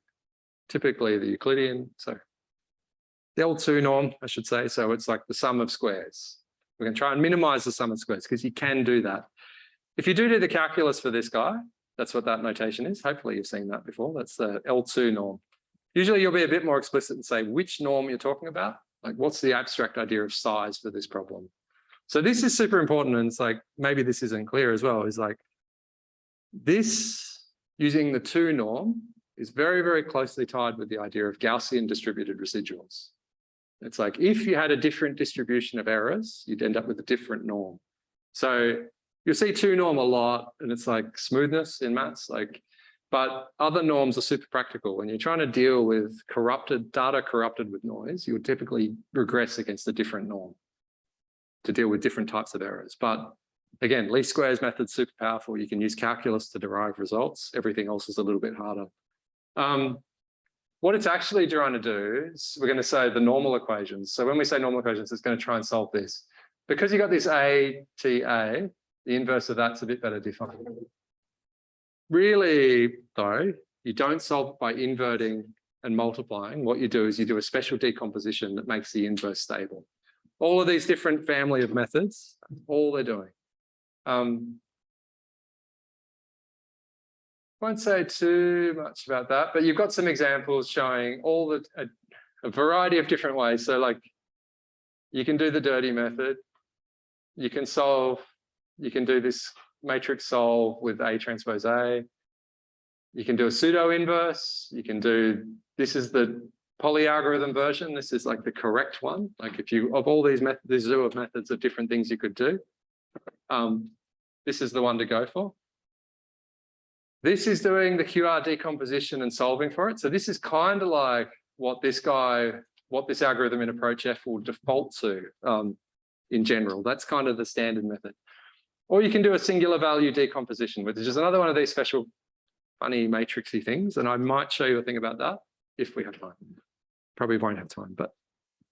typically the Euclidean, so the L2 norm, I should say. So it's like the sum of squares. We're going to try and minimize the sum of squares because you can do that. If you do the calculus for this guy, that's what that notation is. Hopefully you've seen that before. That's the L2 norm. Usually you'll be a bit more explicit and say which norm you're talking about. Like what's the abstract idea of size for this problem? So this is super important. And it's like, maybe this isn't clear as well. Is like this using the 2 norm is very, very closely tied with the idea of Gaussian distributed residuals. It's like if you had a different distribution of errors, you'd end up with a different norm. So you'll see 2 norm a lot, and it's like smoothness in maths. But other norms are super practical. When you're trying to deal with data corrupted with noise, you would typically regress against a different norm to deal with different types of errors. But again, least squares method's super powerful. You can use calculus to derive results. Everything else is a little bit harder. What it's actually trying to do is we're going to say the normal equations. So when we say normal equations, it's going to try and solve this. Because you got this A, T, A, the inverse of that's a bit better defined. Really, though, you don't solve it by inverting and multiplying. What you do is you do a special decomposition that makes the inverse stable. All of these different family of methods, all they're doing. Won't say too much about that, but you've got some examples showing a variety of different ways. So like you can do the dirty method. You can do this matrix solve with A transpose A. You can do a pseudo inverse. You can do, this is the poly algorithm version. This is like the correct one. Like if you, of all these methods, the zoo of methods of different things you could do. This is the one to go for. This is doing the QR decomposition and solving for it. So this is kind of like what this algorithm in Approach F will default to in general. That's kind of the standard method. Or you can do a singular value decomposition, which is another one of these special funny matrixy things. And I might show you a thing about that if we have time. Probably won't have time, but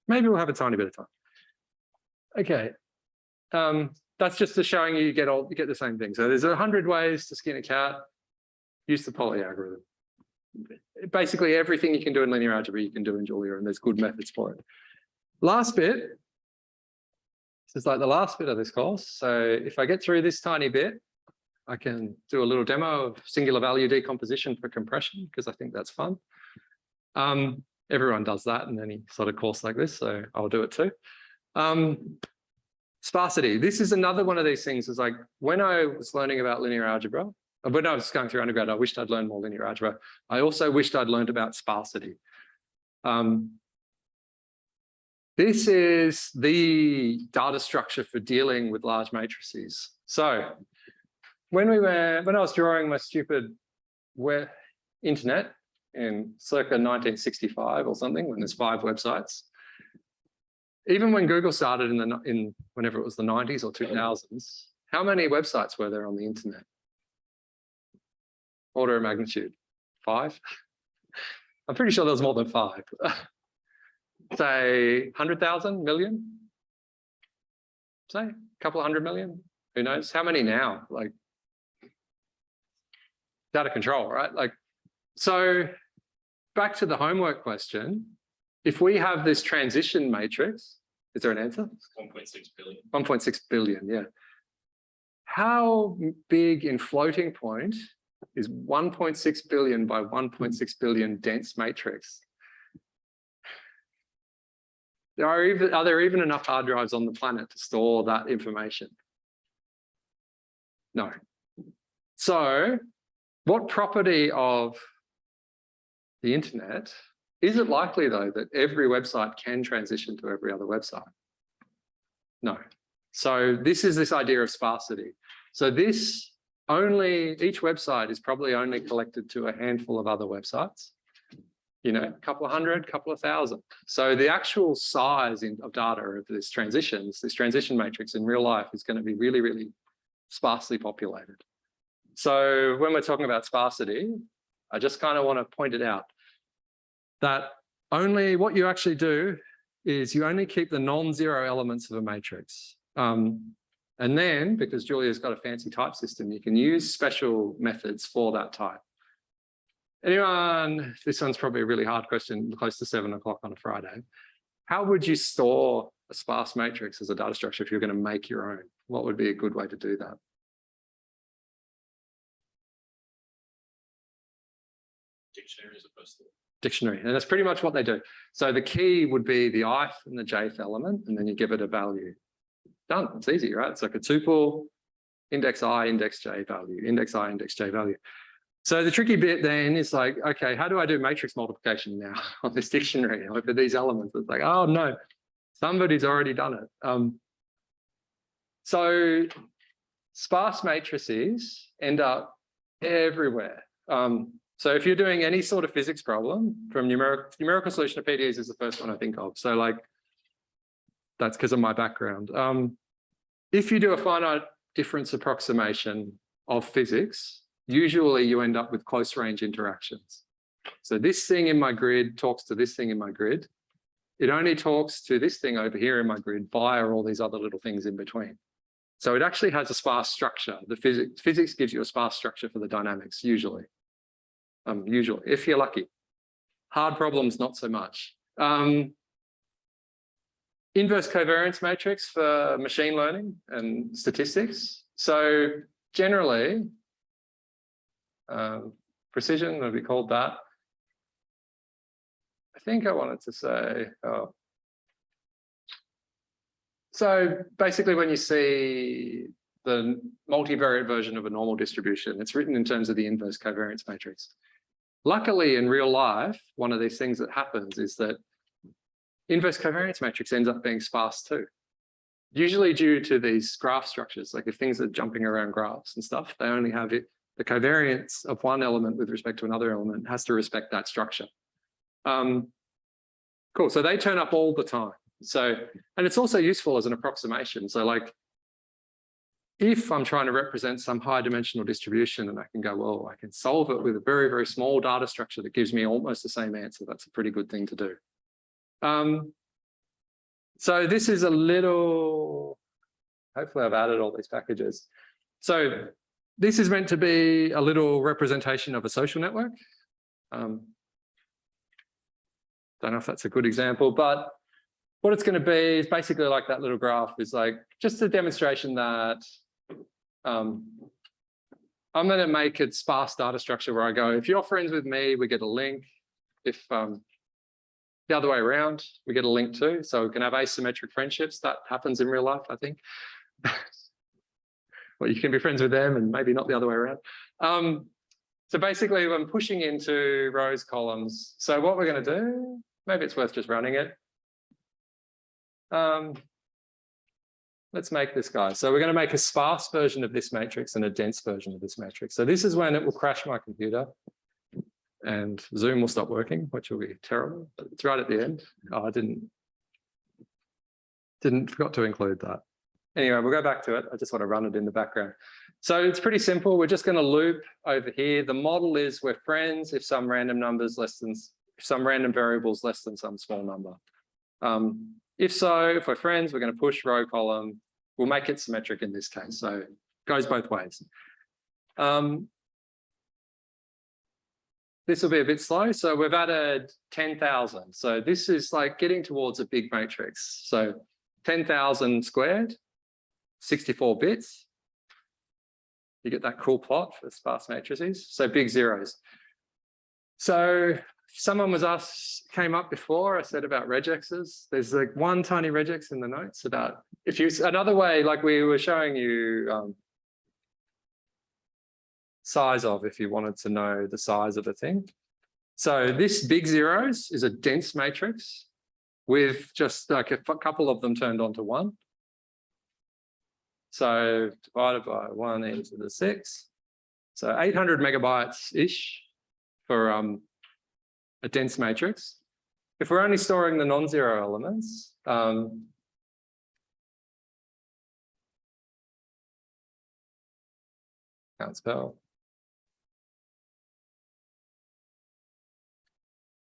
maybe we'll have a tiny bit of time. Okay. that's just to showing you get the same thing. So there's 100 ways to skin a cat. Use the poly algorithm. Basically everything you can do in linear algebra, you can do in Julia, and there's good methods for it. Last bit. This is like the last bit of this course. So if I get through this tiny bit, I can do a little demo of singular value decomposition for compression, because I think that's fun. Everyone does that in any sort of course like this, so I'll do it too. Sparsity. This is another one of these things. Is like when I was learning about linear algebra, when I was going through undergrad, I wished I'd learned more linear algebra. I also wished I'd learned about sparsity. This is the data structure for dealing with large matrices. So when I was drawing my stupid internet in circa 1965 or something, when there's 5 websites, even when Google started in whenever it was the 90s or 2000s, how many websites were there on the internet? Order of magnitude, 5? I'm pretty sure there was more than 5. Say 100,000, million? Say a couple of 100 million? Who knows? How many now? Like, it's out of control, right? Like, so back to the homework question. If we have this transition matrix, is there an answer? 1.6 billion. 1.6 billion, yeah. How big in floating point is 1.6 billion by 1.6 billion dense matrix? Are there even enough hard drives on the planet to store that information? No. So what property of the internet, is it likely though that every website can transition to every other website? No. So this is this idea of sparsity. So each website is probably only collected to a handful of other websites. You know, a couple of hundred, couple of thousand. So the actual size of data of this transition matrix in real life is going to be really, really sparsely populated. So when we're talking about sparsity, I just kind of want to point it out that what you actually do is you only keep the non-zero elements of a matrix. And then, because Julia's got a fancy type system, you can use special methods for that type. Anyone, this one's probably a really hard question, close to 7 o'clock on a Friday. How would you store a sparse matrix as a data structure if you're going to make your own? What would be a good way to do that? Dictionary as opposed to Dictionary, and that's pretty much what they do. So the key would be the ith and the jth element, and then you give it a value. Done, it's easy, right? It's like a tuple, index I, index j value, index I, index j value. So the tricky bit then is like, okay, how do I do matrix multiplication now on this dictionary over these elements? It's like, oh no, somebody's already done it. So sparse matrices end up everywhere. So if you're doing any sort of physics problem, from numerical solution to PDEs is the first one I think of. So like, that's because of my background. If you do a finite difference approximation of physics, usually you end up with close range interactions. So this thing in my grid talks to this thing in my grid. It only talks to this thing over here in my grid via all these other little things in between. So it actually has a sparse structure. The physics gives you a sparse structure for the dynamics, usually. Usually, if you're lucky. Hard problems, not so much. Inverse covariance matrix for machine learning and statistics. So generally, precision would be called that. I think I wanted to say, so basically when you see the multivariate version of a normal distribution, it's written in terms of the inverse covariance matrix. Luckily, in real life, one of these things that happens is that inverse covariance matrix ends up being sparse too. Usually due to these graph structures, like if things are jumping around graphs and stuff, they only have it. The covariance of one element with respect to another element has to respect that structure. Cool, so they turn up all the time. So, and it's also useful as an approximation. So like, if I'm trying to represent some high dimensional distribution and I can go, well, I can solve it with a very, very small data structure that gives me almost the same answer. That's a pretty good thing to do. So this is a little, hopefully I've added all these packages. So this is meant to be a little representation of a social network. Don't know if that's a good example, but what it's going to be is basically like that little graph is like just a demonstration that I'm going to make a sparse data structure where I go, if you're friends with me, we get a link. If the other way around, we get a link too. So we can have asymmetric friendships. That happens in real life, I think. Well, you can be friends with them and maybe not the other way around. So basically, I'm pushing into rows, columns. So what we're going to do, maybe it's worth just running it. Let's make this guy. So we're going to make a sparse version of this matrix and a dense version of this matrix. So this is when it will crash my computer and Zoom will stop working, which will be terrible. But it's right at the end. Oh, I forgot to include that. Anyway, we'll go back to it. I just want to run it in the background. So it's pretty simple. We're just going to loop over here. The model is we're friends if some random numbers less than some random variables less than some small number. If so, if we're friends, we're going to push row column. We'll make it symmetric in this case. So it goes both ways. This will be a bit slow. So we've added 10,000. So this is like getting towards a big matrix. So 10,000 squared, 64 bits. You get that cool plot for sparse matrices. So big zeros. So someone came up before, I said about regexes. There's like one tiny regex in the notes about if you, another way, like we were showing you size of, if you wanted to know the size of a thing. So this big zeros is a dense matrix with just like a couple of them turned onto one. So divided by 1 e to the 6. So 800 megabytes-ish for a dense matrix. If we're only storing the non-zero elements, can't spell.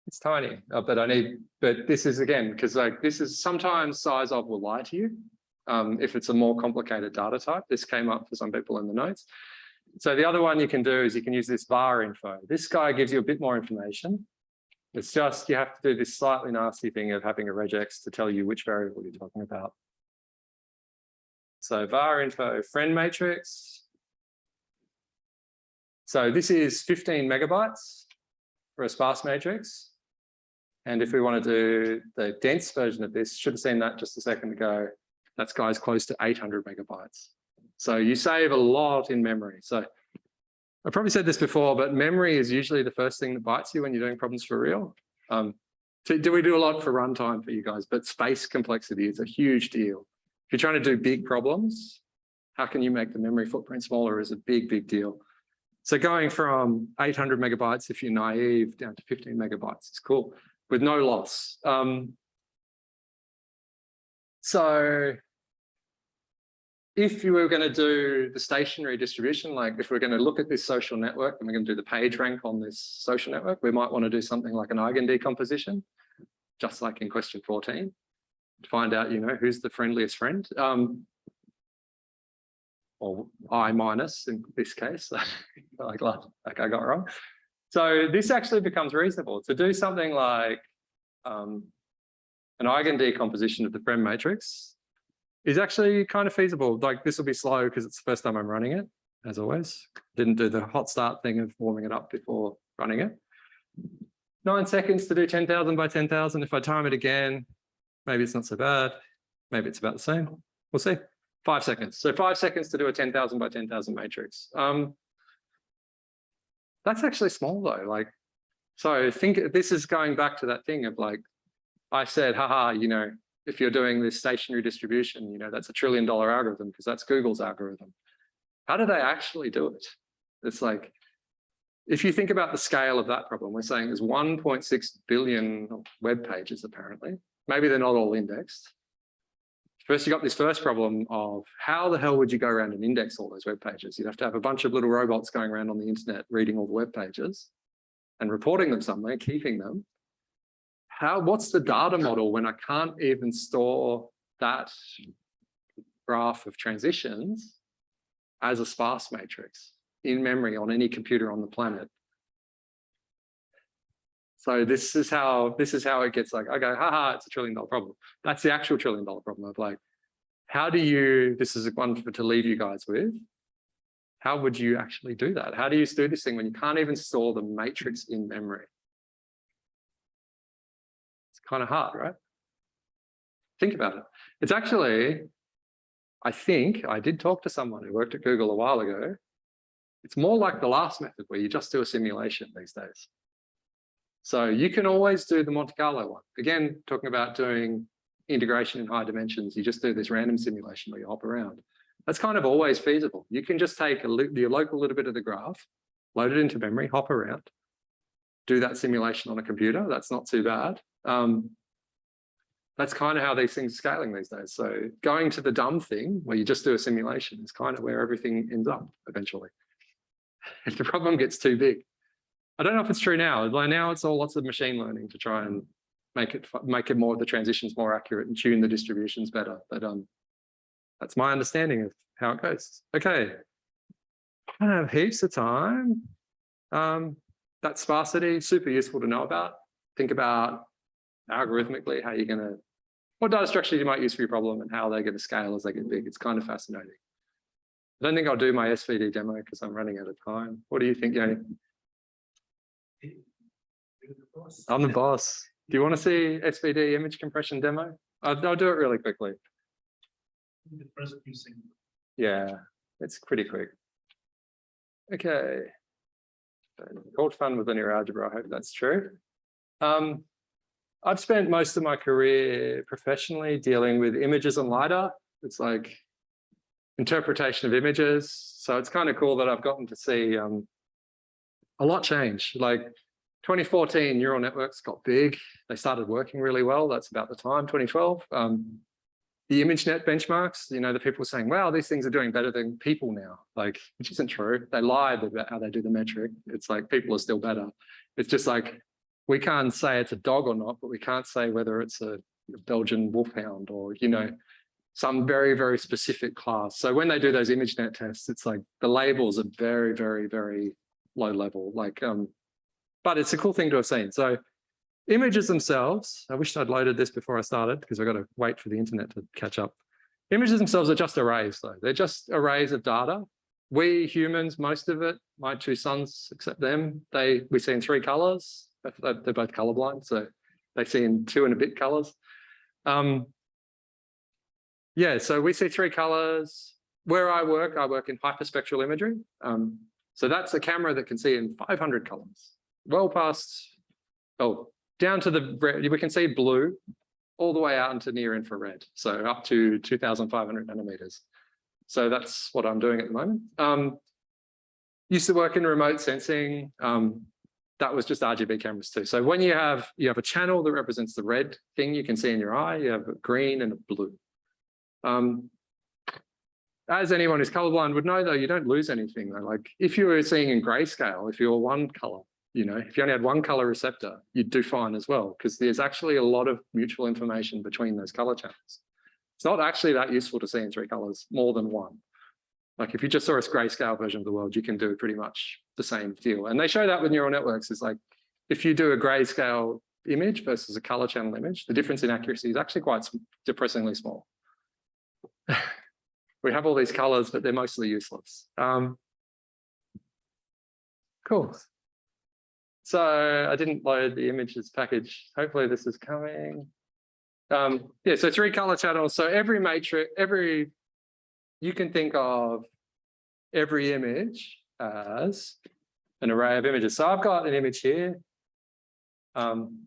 It's tiny, but this is again, because like this is sometimes size of will lie to you. If it's a more complicated data type, this came up for some people in the notes. So the other one you can do is you can use this var info. This guy gives you a bit more information. It's just, you have to do this slightly nasty thing of having a regex to tell you which variable you're talking about. So var info friend matrix. So this is 15 megabytes for a sparse matrix. And if we want to do the dense version of this, should have seen that just a second ago. That guy's close to 800 megabytes. So you save a lot in memory. So I probably said this before, but memory is usually the first thing that bites you when you're doing problems for real. Do we do a lot for runtime for you guys? But space complexity is a huge deal. If you're trying to do big problems, how can you make the memory footprint smaller is a big, big deal. So going from 800 megabytes, if you're naive, down to 15 megabytes is cool with no loss. So if you were going to do the stationary distribution, like if we're going to look at this social network and we're going to do the page rank on this social network, we might want to do something like an eigen decomposition, just like in question 14, to find out, you know, who's the friendliest friend, or I minus in this case, like I got wrong. So this actually becomes reasonable to do something like an eigen decomposition of the friend matrix. Is actually kind of feasible. Like this will be slow because it's the first time I'm running it, as always. Didn't do the hot start thing of warming it up before running it. 9 seconds to do 10,000 by 10,000. If I time it again, maybe it's not so bad. Maybe it's about the same. We'll see. 5 seconds. So 5 seconds to do a 10,000 by 10,000 matrix. That's actually small though. Like, so think this is going back to that thing of like, I said, haha, you know, if you're doing this stationary distribution, you know, that's $1 trillion algorithm because that's Google's algorithm. How do they actually do it? It's like, if you think about the scale of that problem, we're saying there's 1.6 billion web pages, apparently. Maybe they're not all indexed. First, you got this first problem of how the hell would you go around and index all those web pages? You'd have to have a bunch of little robots going around on the internet, reading all the web pages and reporting them somewhere, keeping them. What's the data model when I can't even store that graph of transitions as a sparse matrix in memory on any computer on the planet. So this is how it gets like, okay, haha, it's $1 trillion problem. That's the actual $1 trillion problem of like, how do you, this is one to leave you guys with, how would you actually do that? How do you do this thing when you can't even store the matrix in memory? It's kind of hard, right? Think about it. It's actually, I think I did talk to someone who worked at Google a while ago. It's more like the last method where you just do a simulation these days. So you can always do the Monte Carlo one. Again, talking about doing integration in high dimensions, you just do this random simulation where you hop around. That's kind of always feasible. You can just take your local little bit of the graph, load it into memory, hop around, do that simulation on a computer. That's not too bad. That's kind of how these things are scaling these days. So going to the dumb thing where you just do a simulation is kind of where everything ends up eventually. If the problem gets too big. I don't know if it's true now. By now it's all lots of machine learning to try and make it more, the transitions more accurate and tune the distributions better. But that's my understanding of how it goes. Okay. I don't have heaps of time. That sparsity, super useful to know about. Think about algorithmically how you're going to, what data structure you might use for your problem and how they're going to scale as they get big. It's kind of fascinating. I don't think I'll do my SVD demo because I'm running out of time. What do you think, Yanni? I'm the boss. Do you want to see SVD image compression demo? I'll do it really quickly. Yeah, it's pretty quick. Okay. Called fun with linear algebra. I hope that's true. I've spent most of my career professionally dealing with images and LiDAR. It's like interpretation of images. So it's kind of cool that I've gotten to see a lot change. Like 2014, neural networks got big. They started working really well. That's about the time, 2012. The ImageNet benchmarks, you know, the people saying, wow, these things are doing better than people now, like, which isn't true. They lied about how they do the metric. It's like people are still better. It's just like, we can't say it's a dog or not, but we can't say whether it's a Belgian wolfhound or, you know, some very, very specific class. So when they do those ImageNet tests, it's like the labels are very, very, very low level. Like, but it's a cool thing to have seen. So images themselves, I wish I'd loaded this before I started because I've got to wait for the internet to catch up. Images themselves are just arrays though. They're just arrays of data. We humans, most of it, my two sons, except them, we see in 3 colors. They're both colorblind, so they see in 2 and a bit colors. Yeah, so we see 3 colors. Where I work in hyperspectral imagery. So that's a camera that can see in 500 colors. Well past, down to the red, we can see blue all the way out into near infrared. So up to 2,500 nanometers. So that's what I'm doing at the moment. Used to work in remote sensing. That was just RGB cameras too. So when you have a channel that represents the red thing you can see in your eye, you have a green and a blue. As anyone who's colorblind would know though, you don't lose anything though. Like if you were seeing in grayscale, if you were one color, you know, if you only had one color receptor, you'd do fine as well, because there's actually a lot of mutual information between those color channels. It's not actually that useful to see in 3 colors, more than one. Like if you just saw a grayscale version of the world, you can do pretty much the same deal. And they show that with neural networks. It's like, if you do a grayscale image versus a color channel image, the difference in accuracy is actually quite depressingly small. We have all these colors, but they're mostly useless. Cool. So I didn't load the images package. Hopefully this is coming. Yeah, so 3 color channels. So every matrix, you can think of every image as an array of images. So I've got an image here. One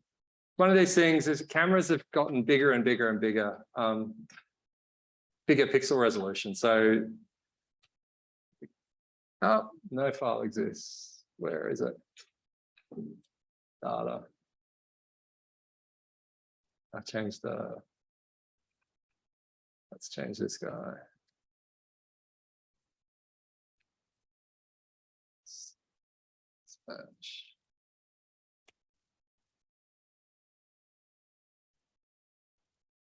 of these things is cameras have gotten bigger and bigger and bigger, bigger pixel resolution. So, no file exists. Where is it? Data. I've changed let's change this guy. Search.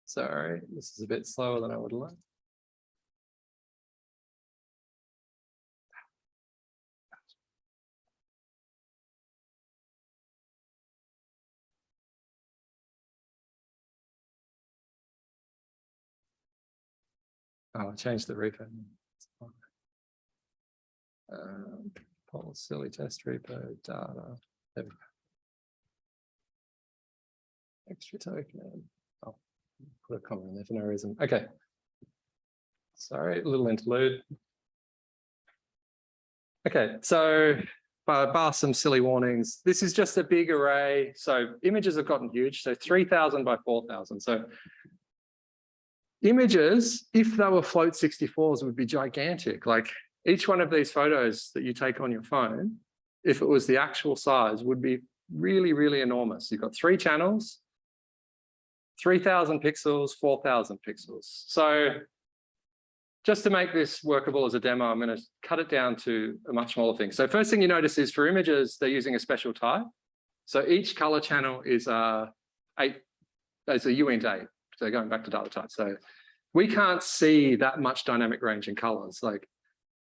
Sorry, this is a bit slower than I would like. Oh, I changed the repo. Paul silly test repo data. There we go. Extra token. Oh, put a comment in there for no reason. Okay. Sorry, a little interlude. Okay, so bar some silly warnings. This is just a big array. So images have gotten huge. So 3,000 by 4,000. So images, if they were float 64s, would be gigantic. Like each one of these photos that you take on your phone, if it was the actual size, would be really, really enormous. You've got 3 channels, 3,000 pixels, 4,000 pixels. So just to make this workable as a demo, I'm going to cut it down to a much smaller thing. So first thing you notice is for images, they're using a special type. So each color channel is a uint8. So going back to data type. So we can't see that much dynamic range in colors, like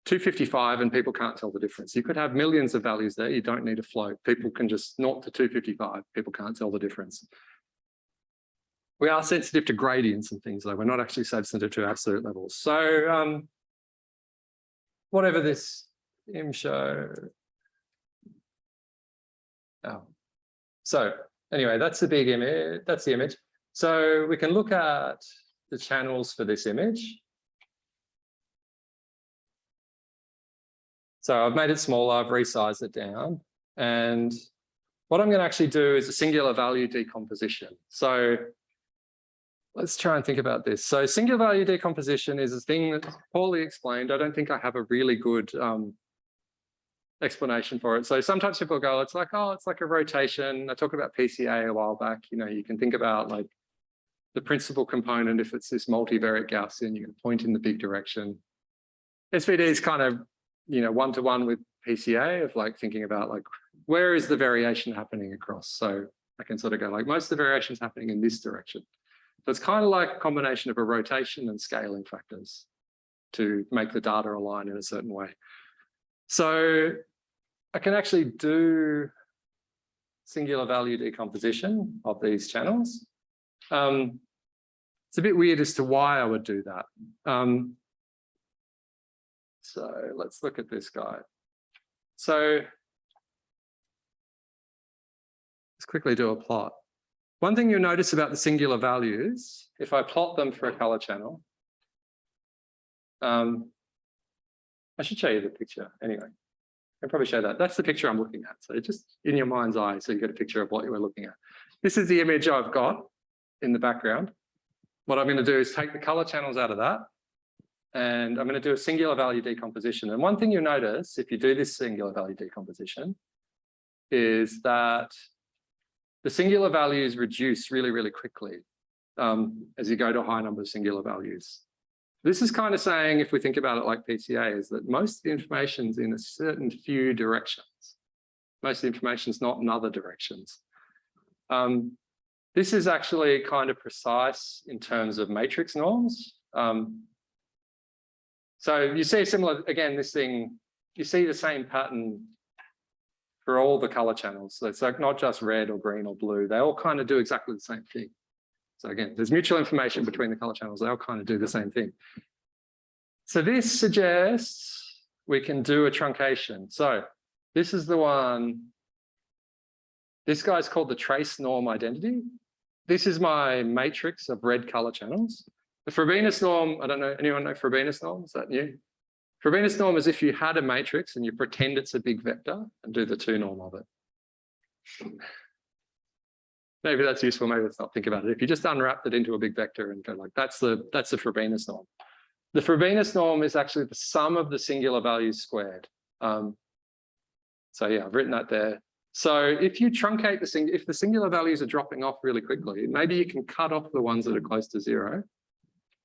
255, and people can't tell the difference. You could have millions of values there. You don't need a float. People can just 0 to 255. People can't tell the difference. We are sensitive to gradients and things, though. We're not actually sensitive to absolute levels. So whatever this im show. Oh. So anyway, that's the big image. That's the image. So we can look at the channels for this image. So I've made it smaller, I've resized it down. And what I'm going to actually do is a singular value decomposition. So let's try and think about this. So singular value decomposition is a thing that's poorly explained. I don't think I have a really good explanation for it. So sometimes people go, it's like, oh, it's like a rotation. I talked about PCA a while back. You know, you can think about like the principal component, if it's this multivariate Gaussian, you can point in the big direction. SVD is kind of, you know, one-to-one with PCA of like thinking about like, where is the variation happening across? So I can sort of go like, most of the variation is happening in this direction. So it's kind of like a combination of a rotation and scaling factors to make the data align in a certain way. So I can actually do singular value decomposition of these channels. It's a bit weird as to why I would do that. So let's look at this guy. So let's quickly do a plot. One thing you'll notice about the singular values, if I plot them for a color channel, I should show you the picture anyway. I'll probably show that. That's the picture I'm looking at. So just in your mind's eye, so you get a picture of what you were looking at. This is the image I've got in the background. What I'm going to do is take the color channels out of that, and I'm going to do a singular value decomposition. And one thing you'll notice if you do this singular value decomposition is that the singular values reduce really, really quickly as you go to a high number of singular values. This is kind of saying, if we think about it like PCA, is that most of the information is in a certain few directions. Most of the information is not in other directions. This is actually kind of precise in terms of matrix norms. So you see a similar, again, this thing, you see the same pattern for all the color channels. So it's like not just red or green or blue, they all kind of do exactly the same thing. So again, there's mutual information between the color channels, they all kind of do the same thing. So this suggests we can do a truncation. So this is the one, this guy's called the trace norm identity. This is my matrix of red color channels. The Frobenius norm, I don't know, anyone know Frobenius norm? Is that new? Frobenius norm is if you had a matrix and you pretend it's a big vector and do the 2 norm of it. Maybe that's useful, maybe let's not think about it. If you just unwrapped it into a big vector and go like, that's the Frobenius norm. The Frobenius norm is actually the sum of the singular values squared. So yeah, I've written that there. So if you truncate if the singular values are dropping off really quickly, maybe you can cut off the ones that are close to 0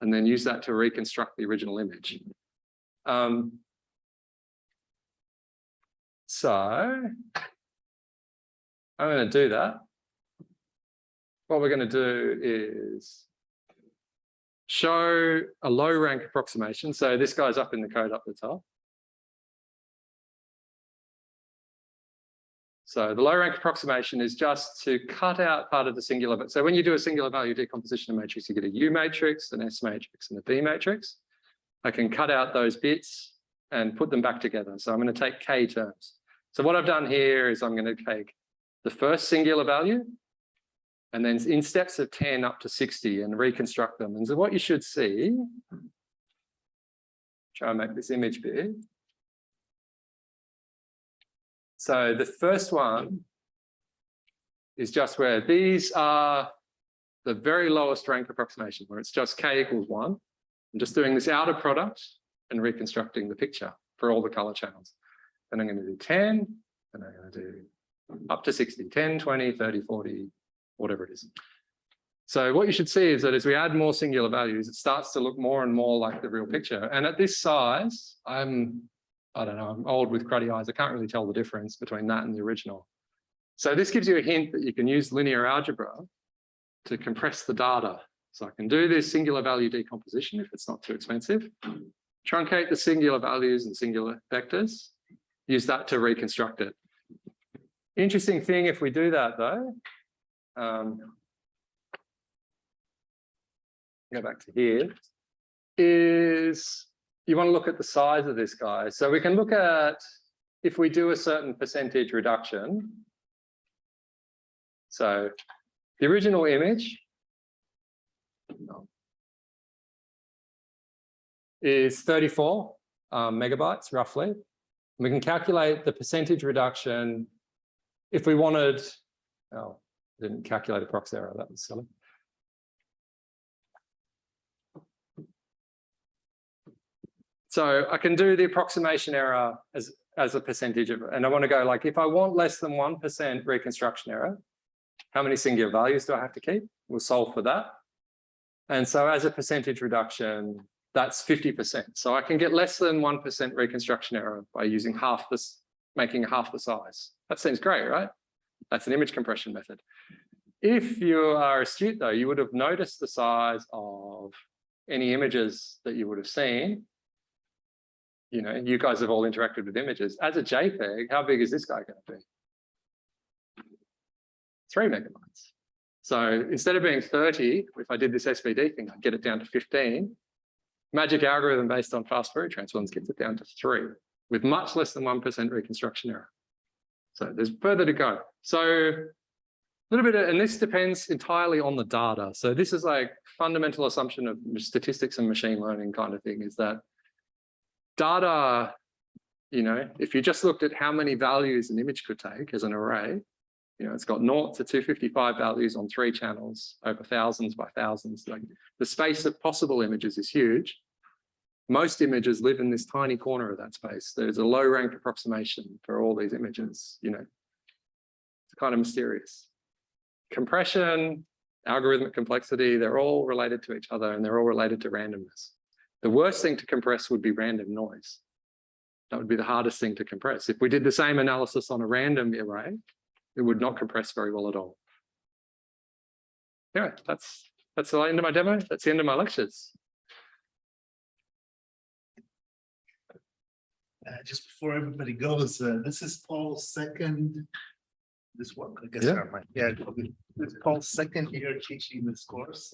and then use that to reconstruct the original image. So I'm going to do that. What we're going to do is show a low rank approximation. So this guy's up in the code up the top. So the low rank approximation is just to cut out part of the singular. So when you do a singular value decomposition of matrix, you get a U matrix, an S matrix, and a B matrix. I can cut out those bits and put them back together. So I'm going to take k terms. So what I've done here is I'm going to take the first singular value and then in steps of 10 up to 60 and reconstruct them. And so what you should see, try and make this image big. So the first one is just where these are the very lowest rank approximation, where it's just k equals 1. I'm just doing this outer product and reconstructing the picture for all the color channels. And I'm going to do 10, and I'm going to do up to 60, 10, 20, 30, 40, whatever it is. So what you should see is that as we add more singular values, it starts to look more and more like the real picture. And at this size, I don't know, I'm old with cruddy eyes. I can't really tell the difference between that and the original. So this gives you a hint that you can use linear algebra to compress the data. So I can do this singular value decomposition if it's not too expensive, truncate the singular values and singular vectors, use that to reconstruct it. Interesting thing if we do that though, go back to here, is you want to look at the size of this guy. So we can look at if we do a certain percentage reduction. So the original image is 34 megabytes roughly. We can calculate the percentage reduction if we wanted, oh, I didn't calculate a prox error, that was silly. So I can do the approximation error as a percentage of it. And I want to go like, if I want less than 1% reconstruction error, how many singular values do I have to keep? We'll solve for that. And so as a percentage reduction, that's 50%. So I can get less than 1% reconstruction error by using half this, making half the size. That seems great, right? That's an image compression method. If you are astute though, you would have noticed the size of any images that you would have seen. You know, you guys have all interacted with images. As a JPEG, how big is this guy going to be? 3 megabytes. So instead of being 30, if I did this SVD thing, I'd get it down to 15. Magic algorithm based on fast Fourier transforms gets it down to 3 with much less than 1% reconstruction error. So there's further to go. So a little bit, and this depends entirely on the data. So this is like fundamental assumption of statistics and machine learning kind of thing, is that data, you know, if you just looked at how many values an image could take as an array, you know, it's got 0 to 255 values on 3 channels over thousands by thousands. Like the space of possible images is huge. Most images live in this tiny corner of that space. There's a low rank approximation for all these images, you know. It's kind of mysterious. Compression, algorithmic complexity, they're all related to each other and they're all related to randomness. The worst thing to compress would be random noise. That would be the hardest thing to compress. If we did the same analysis on a random array, it would not compress very well at all. Anyway, that's the end of my demo. That's the end of my lectures. Just before everybody goes, this is Paul's second. This one, I guess. Yeah. Yeah, this is Paul's second year teaching this course.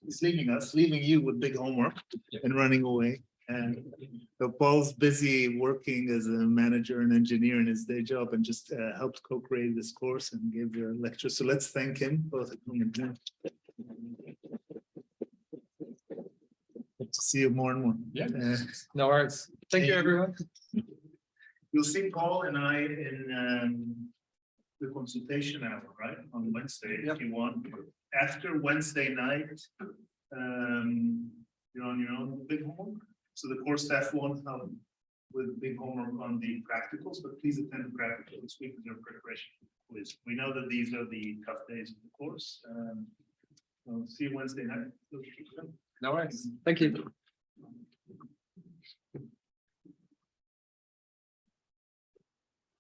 He's leaving us, leaving you with big homework and running away. And so Paul's busy working as a manager and engineer in his day job, and just helped co-create this course and gave the lecture. So let's thank him, both of them. Hope to see you more and more. Yeah. No worries. Thank you, everyone. You'll see Paul and I in the consultation hour, right? On Wednesday, if you want. After Wednesday night, you're on your own with big homework. So the course staff won't help with big homework on the practicals, but please attend the practical this week with your preparation quiz. We know that these are the tough days of the course. We'll see you Wednesday night. No worries. Thank you.